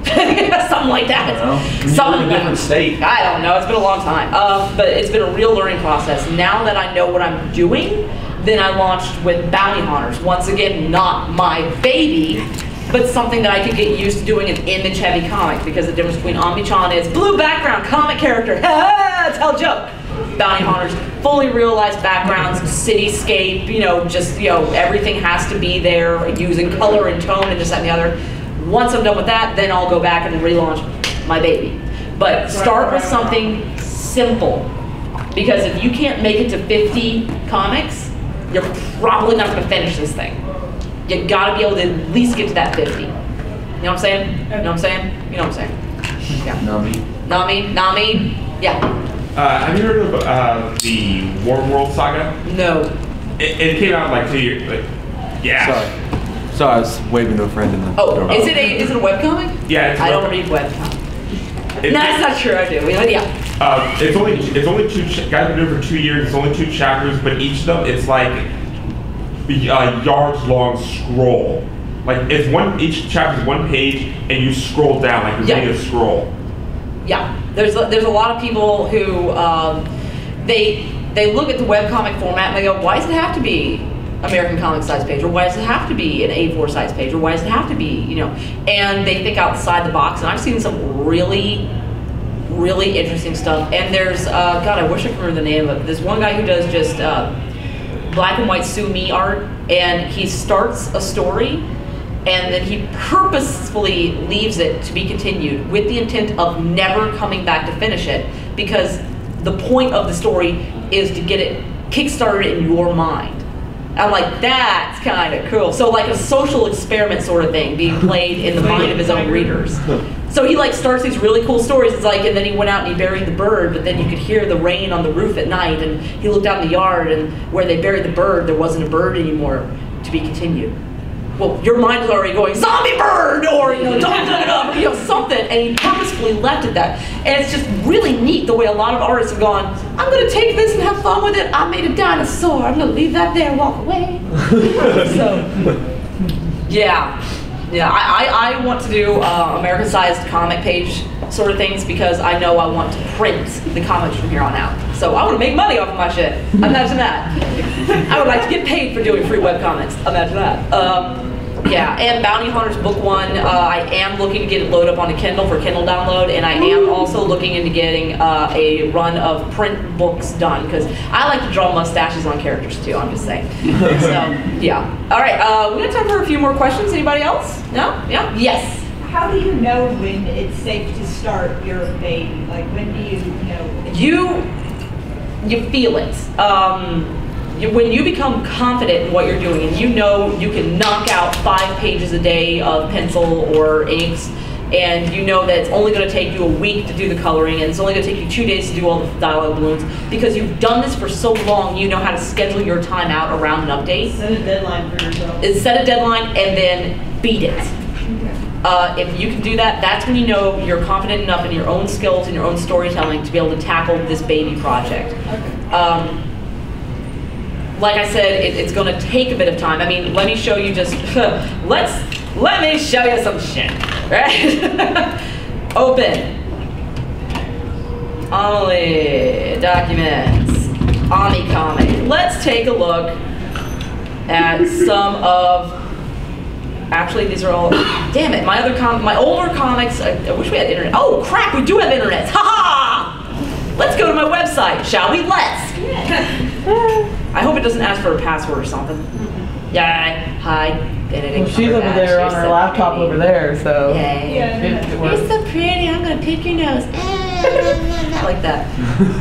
Something like that. Something in a different state. I don't know, it's been a long time. But it's been a real learning process. Now that I know what I'm doing, then I launched with Bounty Hunters. Once again, not my baby, but something that I could get used to doing an image-heavy comic, because the difference between Amichan is blue background, comic character, tell joke. Bounty Hunters, fully realized backgrounds, cityscape, you know, just, you know, everything has to be there, using color and tone and this, that, and the other. Once I'm done with that, then I'll go back and relaunch my baby. But start with something simple, because if you can't make it to 50 comics, you're probably not going to finish this thing. You gotta be able to at least get to that 50. You know what I'm saying? You know what I'm saying? You know what I'm saying? Yeah. Nami? Yeah. Have you heard of the World Saga? No. It came out like 2 years. Like, yeah. Sorry, I was waving to a friend in the door. Is it a webcomic? Yeah. I don't read webcomics. No, that's not true. I do. Yeah. It's only 2. Guys been doing it for 2 years. It's only 2 chapters, but each of them it's like a yards long scroll. Like each chapter is 1 page, and you scroll down like you're reading a scroll. Yeah. There's a lot of people who they look at the webcomic format and they go, why does it have to be American comic size page, or why does it have to be an A4 size page, or why does it have to be, you know? And they think outside the box, and I've seen some really interesting stuff. And there's God, I wish I could remember the name of it. There's one guy who does just black and white sue me art, and he starts a story and then he purposefully leaves it to be continued with the intent of never coming back to finish it, because the point of the story is to get it kickstarted in your mind. I'm like, that's kind of cool. So like a social experiment sort of thing being played in the mind of his own readers. So he like starts these really cool stories. It's like, and then he went out and he buried the bird, but then you could hear the rain on the roof at night, and he looked out in the yard, and where they buried the bird, there wasn't a bird anymore, to be continued. Well, your mind is already going, zombie bird, or, you know, don't dig it up, you know, something, and he purposefully left it that. And it's just really neat the way a lot of artists have gone, I'm gonna take this and have fun with it, I made a dinosaur, I'm gonna leave that there and walk away. So, yeah, I want to do American-sized comic page sort of things, because I know I want to print the comics from here on out. So I want to make money off of my shit. Imagine that. I would like to get paid for doing free webcomics. Imagine that. Yeah, and Bounty Hunters Book 1, I am looking to get it loaded up on a Kindle for Kindle download, and I am also looking into getting a run of print books done, because I like to draw mustaches on characters too, I'm just saying. So, yeah. All right, we got time for a few more questions. Anybody else? No? Yeah? Yes. How do you know when it's safe to start your baby? Like, when do you know? You feel it. When you become confident in what you're doing and you know you can knock out 5 pages a day of pencil or inks, and you know that it's only going to take you a week to do the coloring, and it's only going to take you 2 days to do all the dialogue balloons, because you've done this for so long, you know how to schedule your time out around an update. Set a deadline for yourself. Set a deadline and then beat it. If you can do that, that's when you know you're confident enough in your own skills and your own storytelling to be able to tackle this baby project. Like I said, it's going to take a bit of time. I mean, let me show you just, let me show you some shit, right? Open. Amelie, documents, Ami comic. Let's take a look at some of, actually these are all, damn it, my older comics, I wish we had internet. Oh crap, we do have internet, haha! Let's go to my website, shall we? Let's! I hope it doesn't ask for a password or something. Yeah, hi, Benedict. Well, she's over there on her laptop over there, so. You're so pretty, I'm gonna pick your nose. Like that.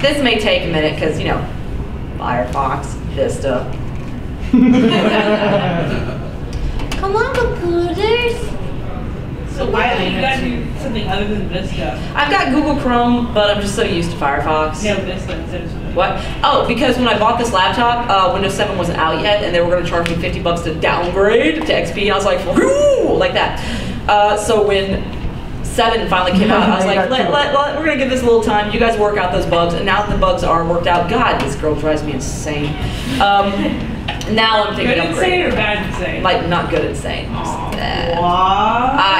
This may take a minute, because, you know, Firefox, Vista. Come on, computers. So why don't you guys do something other than Vista? I've got Google Chrome, but I'm just so used to Firefox. No, Vista instead of something. What? Oh, because when I bought this laptop, Windows 7 wasn't out yet, and they were going to charge me $50 to downgrade to XP, and I was like, whoo, like that. So when 7 finally came out, I was like, we're going to give this a little time. You guys work out those bugs, and now that the bugs are worked out, God, this girl drives me insane. Now I'm thinking good insane or bad insane? Like, not good insane. I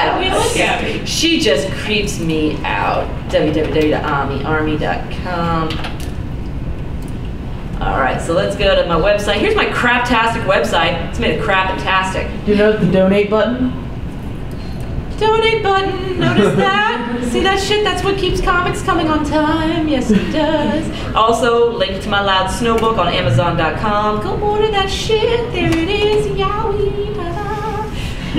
don't know. Look at me. She just creeps me out. www.army.com. Alright, so let's go to my website. Here's my craptastic website. It's made of crap-tastic. Do you know the donate button? Donate button, notice that? See that shit? That's what keeps comics coming on time. Yes, it does. Also, link to my Loud Snow book on Amazon.com. Go order that shit. There it is. Yowie.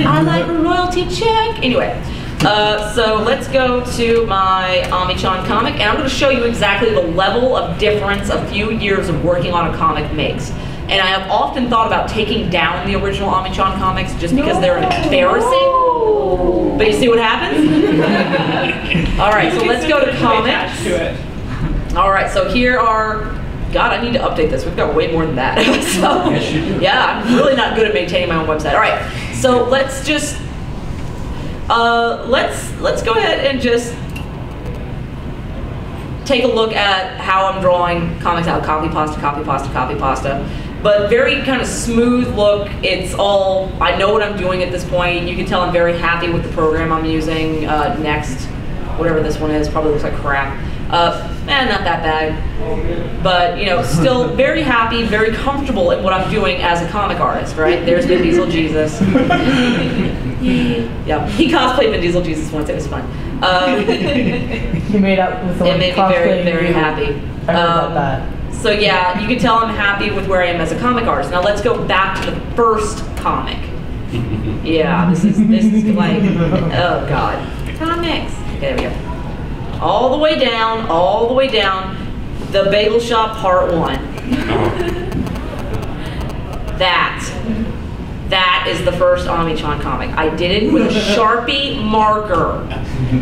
I like a royalty check. Anyway, so let's go to my Ami-chan comic, and I'm going to show you exactly the level of difference a few years of working on a comic makes. And I have often thought about taking down the original Ami-chan comics just because they're embarrassing. But you see what happens? All right, so let's go to comics. All right, so here are, God, I need to update this. We've got way more than that. So, yes, you do. Yeah, I'm really not good at maintaining my own website. All right, so let's just, let's go ahead and just take a look at how I'm drawing comics out. Copy pasta, copy pasta, copy pasta. But very kind of smooth look. It's all, I know what I'm doing at this point. You can tell I'm very happy with the program I'm using. Next, whatever this one is, probably looks like crap. Not that bad. But, you know, still very happy, very comfortable in what I'm doing as a comic artist, right? There's Vin Diesel Jesus. Yeah, he cosplayed Vin Diesel Jesus once, it was fun. He made up with it made me very, very happy. I heard about that. So yeah, you can tell I'm happy with where I am as a comic artist. Now let's go back to the first comic. Yeah, this is like, oh God. Comics. Okay, there we go. All the way down, The Bagel Shop Part 1. That is the first Ami-chan comic. I did it with a Sharpie marker.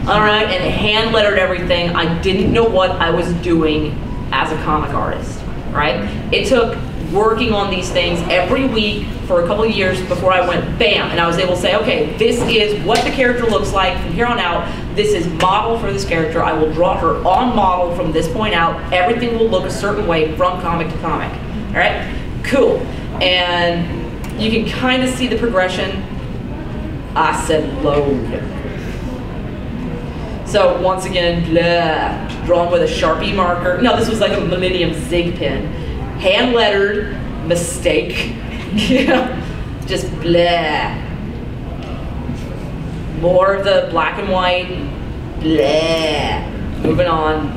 All right, and hand lettered everything. I didn't know what I was doing as a comic artist, right? It took working on these things every week for a couple of years before I went bam, and I was able to say, okay, this is what the character looks like from here on out. This is model for this character. I will draw her on model from this point out. Everything will look a certain way from comic to comic. All right, cool. And you can kind of see the progression. I said load. So once again, blah, drawn with a Sharpie marker. No, this was like a Millennium Zig pen. Hand lettered, mistake. Yeah, just blah. More of the black and white. Blah. Moving on.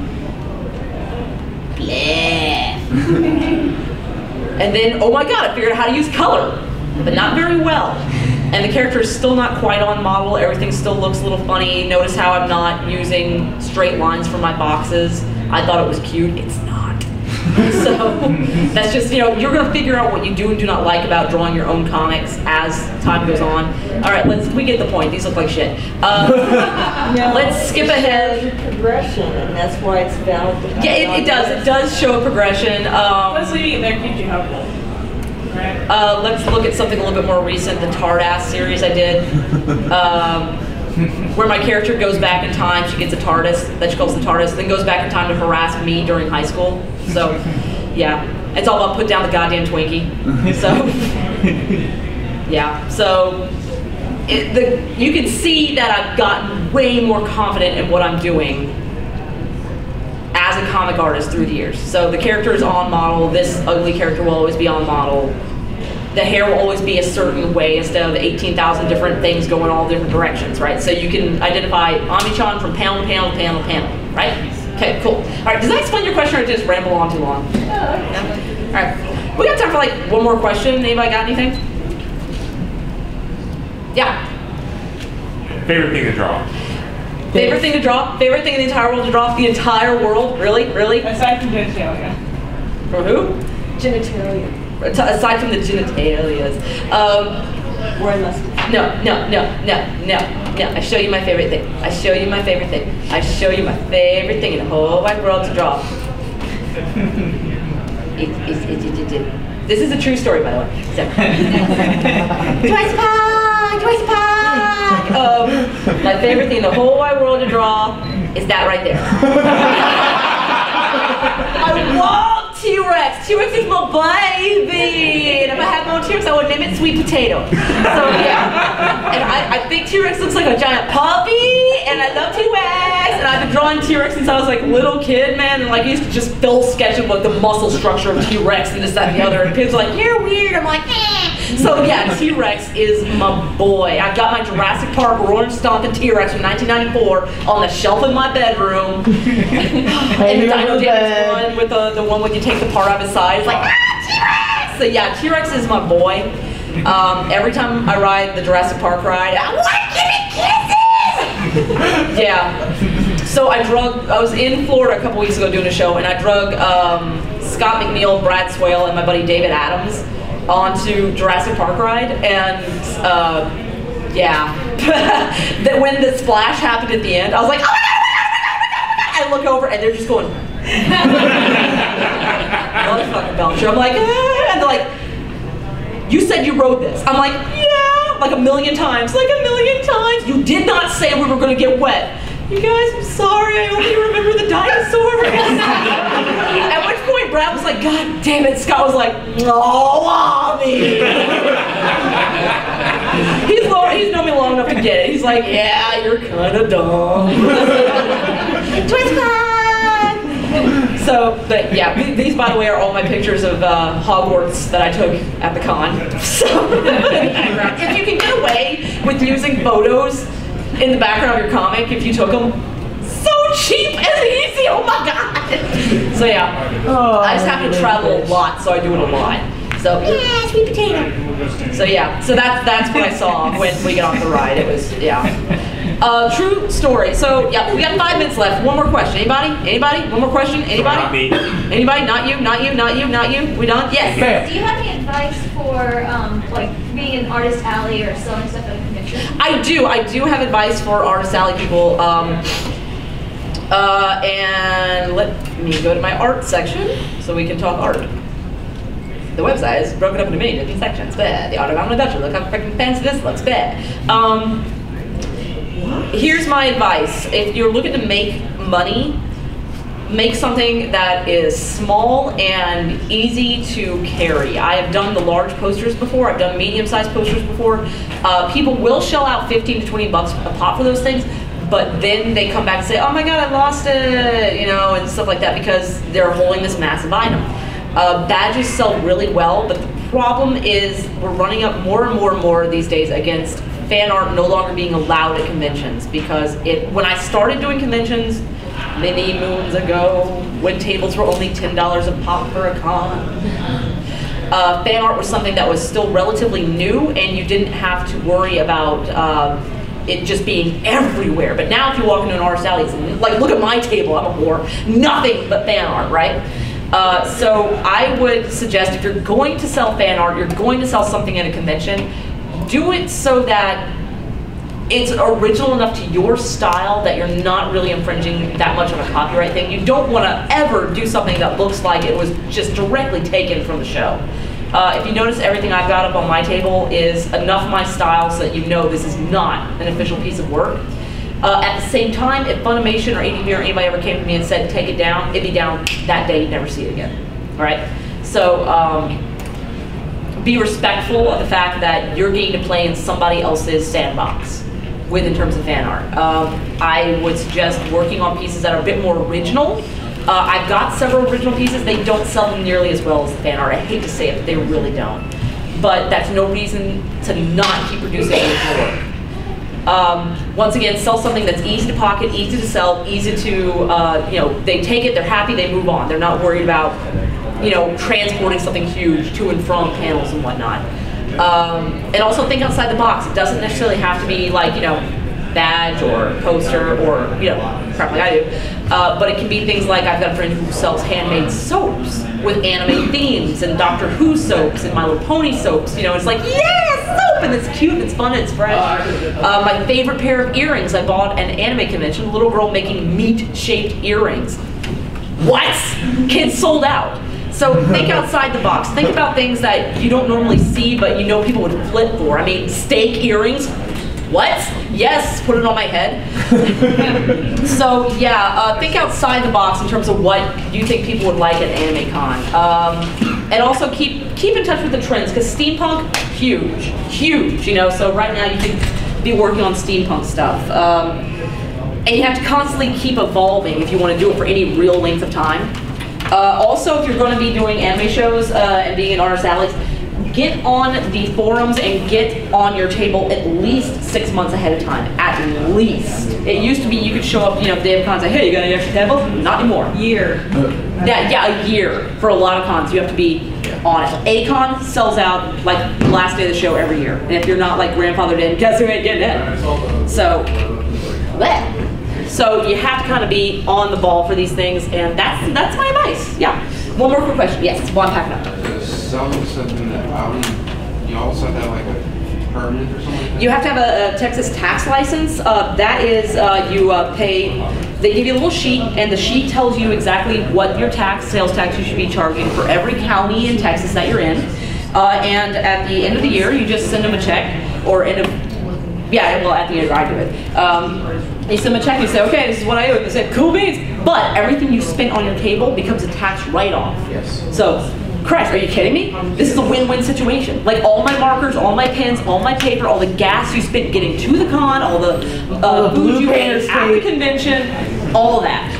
Blah. And then, oh my god, I figured out how to use color, but not very well. And the character is still not quite on model. Everything still looks a little funny. Notice how I'm not using straight lines for my boxes. I thought it was cute. It's not. So that's just, you're going to figure out what you do and do not like about drawing your own comics as time goes on. All right, we get the point. These look like shit. Let's skip ahead. Progression, and that's why it's valid. Yeah, it does. It does show a progression. Let's leave it there. Keep you helpful. Right. Let's look at something a little bit more recent, the Tardass series I did, where my character goes back in time. She gets a TARDIS that she calls the TARDIS, then goes back in time to harass me during high school. So, yeah, it's all about put down the goddamn Twinkie. So, yeah, so you can see that I've gotten way more confident in what I'm doing as a comic artist through the years. So the character is on model. This ugly character will always be on model. The hair will always be a certain way instead of 18,000 different things going all different directions, right? So you can identify Amichan from panel to panel to panel to panel, right? Okay, cool. All right, does that explain your question or just ramble on too long? Yeah. All right, we got time for like one more question. Anybody got anything? Yeah. Favorite thing to draw? Favorite thing to draw? Favorite thing in the entire world to draw? The entire world? Really? Really? Aside from genitalia. From who? Genitalia. Aside from the genitalias. Wearing mustache. No. I show you my favorite thing. I show you my favorite thing. I show you my favorite thing in the whole wide world to draw. This is a true story, by the way. So. Twice a pack. My favorite thing in the whole wide world to draw is that right there. I love T-Rex. T-Rex is my baby. And if I had my own T-Rex, I would name it Sweet Potato. So yeah. And I think T-Rex looks like a giant puppy, and I love T-Rex. And I've been drawing T-Rex since I was like a little kid, man. And like I used to just fill sketches with the muscle structure of T-Rex and this, that, and the other. And kids are like, you're weird. I'm like, eh. So yeah, T-Rex is my boy. I've got my Jurassic Park Orange Stompin' T-Rex from 1994 on the shelf in my bedroom. And the Dino Damage one with the one where you take the part out of his side. It's like, T-Rex! So yeah, T-Rex is my boy. Every time I ride the Jurassic Park ride, I want to give it kisses! Yeah. So I was in Florida a couple weeks ago doing a show, and I drug Scott McNeil, Brad Swale, and my buddy David Adams onto Jurassic Park ride, and yeah. That when the splash happened at the end, I was like, oh my god, oh my god, oh my god, oh my god! I look over and they're just going, motherfucking Belcher. I'm like, and they're like, you said you wrote this. I'm like, yeah, like a million times. You did not say we were gonna get wet. You guys, I'm sorry, I only remember the dinosaurs. At which point Brad was like, God damn it. Scott was like, oh, Mommy. He's known me long enough to get it. He's like, yeah, you're kind of dumb. Twist time. So, but yeah, these, by the way, are all my pictures of Hogwarts that I took at the con. So, if you can get away with using photos in the background of your comic, if you took them, so cheap and easy, oh my god. So yeah, I just have to travel a lot, so I do it a lot. So yeah, sweet potato. So yeah, so that's what I saw when we got off the ride. It was, yeah. True story. So yeah, we got 5 minutes left. One more question. Anybody? One more question? Anybody? Not me. Anybody? Not you? We done? Yes. Do you have any advice for like being an Artist Alley or selling stuff at a convention? I do have advice for Artist Alley people. And let me go to my art section so we can talk art. The website is broken up into many different sections. There, the art of Amelie Dutcher. Look how freaking fancy this looks. There. Here's my advice. If you're looking to make money, make something that is small and easy to carry. I have done the large posters before. I've done medium-sized posters before. People will shell out 15 to 20 bucks a pop for those things, but then they come back and say, oh my god, I lost it, you know, and stuff like that because they're holding this massive item. Badges sell really well, but the problem is we're running up more and more these days against fan art no longer being allowed at conventions, because when I started doing conventions many moons ago, when tables were only $10 a pop for a con, fan art was something that was still relatively new, and you didn't have to worry about it just being everywhere. But now if you walk into an artist alley, it's like, look at my table, I'm a whore, nothing but fan art, right? So I would suggest, if you're going to sell fan art, you're going to sell something at a convention, do it so that it's original enough to your style that you're not really infringing that much of a copyright thing. You don't want to ever do something that looks like it was just directly taken from the show. If you notice, everything I've got up on my table is enough my style so that you know this is not an official piece of work. At the same time, if Funimation or ADV or anybody ever came to me and said, take it down, it'd be down that day, you'd never see it again, all right? So be respectful of the fact that you're getting to play in somebody else's sandbox in terms of fan art. I would suggest working on pieces that are a bit more original. I've got several original pieces. They don't sell them nearly as well as the fan art. I hate to say it, but they really don't. But that's no reason to not keep producing original work. Once again, sell something that's easy to pocket, easy to sell, easy to, you know, they take it, they're happy, they move on. They're not worried about, you know, transporting something huge to and from panels and whatnot. And also think outside the box. It doesn't necessarily have to be like, you know, badge or poster or, you know, crap like I do. But it can be things like, I've got a friend who sells handmade soaps with anime themes, and Doctor Who soaps and My Little Pony soaps. You know, it's like, yeah, soap, and it's cute, and it's fun, and it's fresh. My favorite pair of earrings I bought at an anime convention, a little girl making meat-shaped earrings. What? Kids sold out. So think outside the box. Think about things that you don't normally see, but you know people would flip for. I mean, steak earrings. What? Yes, put it on my head. So yeah, think outside the box in terms of what you think people would like at Anime Con. And also keep in touch with the trends, because steampunk, huge, you know, so right now you can be working on steampunk stuff. And you have to constantly keep evolving if you want to do it for any real length of time. Also, if you're going to be doing anime shows and being in artist alleys, get on the forums and get on your table at least 6 months ahead of time, at least. It used to be you could show up, you know, day of con and say, hey, you got any extra tables? Not anymore. Year. Yeah, a year. For a lot of cons, you have to be on it. A-Con sells out like the last day of the show every year. And if you're not like grandfathered in, guess who ain't getting in? So, bleh. So you have to kind of be on the ball for these things, and that's my advice. Yeah. One more quick question. Yes, while I'm packing up. Selling something that you also have to have like a permit or something like that? You have to have a Texas tax license. That is, you pay, they give you a little sheet, and the sheet tells you exactly what your sales tax you should be charging for every county in Texas that you're in. And at the end of the year, you just send them a check, or at the end I do it. You send them a check and you say, okay, this is what I owe. They say, cool beans. But everything you spent on your table becomes a tax write-off. Yes. So, Christ, are you kidding me? This is a win-win situation. Like all my markers, all my pens, all my paper, all the gas you spent getting to the con, all the food you ate at the convention, all of that,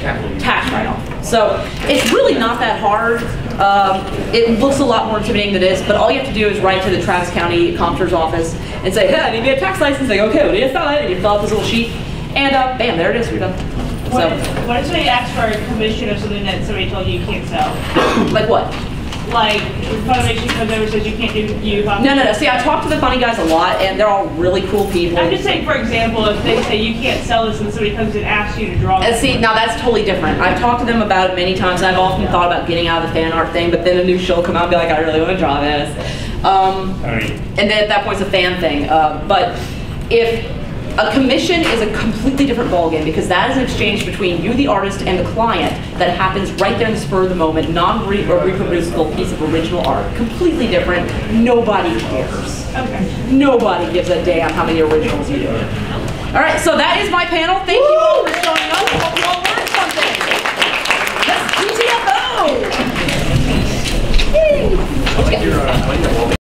tax write-off. So it's really not that hard. It looks a lot more intimidating than it is, but all you have to do is write to the Travis County Comptroller's office and say, hey, I need to get a tax license. They go, okay, what do you fill out? And you fill out this little sheet, and bam, there it is, you're done. What if somebody asks for a commission of something that somebody told you you can't sell? Like what? Like, Funimation comes over and says you can't do you. No. See, I talk to the funny guys a lot, and they're all really cool people. I'm just saying, for example, if they say you can't sell this and somebody comes and asks you to draw it. See, now that's totally different. I've talked to them about it many times, and I've often thought about getting out of the fan art thing, but then a new show will come out and be like, I really want to draw this. And then at that point, it's a fan thing. But if a commission is a completely different ballgame, because that is an exchange between you, the artist, and the client that happens right there in the spur of the moment, non-reproducible piece of original art. Completely different. Nobody cares. Okay. Nobody gives a damn how many originals you do. All right, so that is my panel. Thank you all for showing up.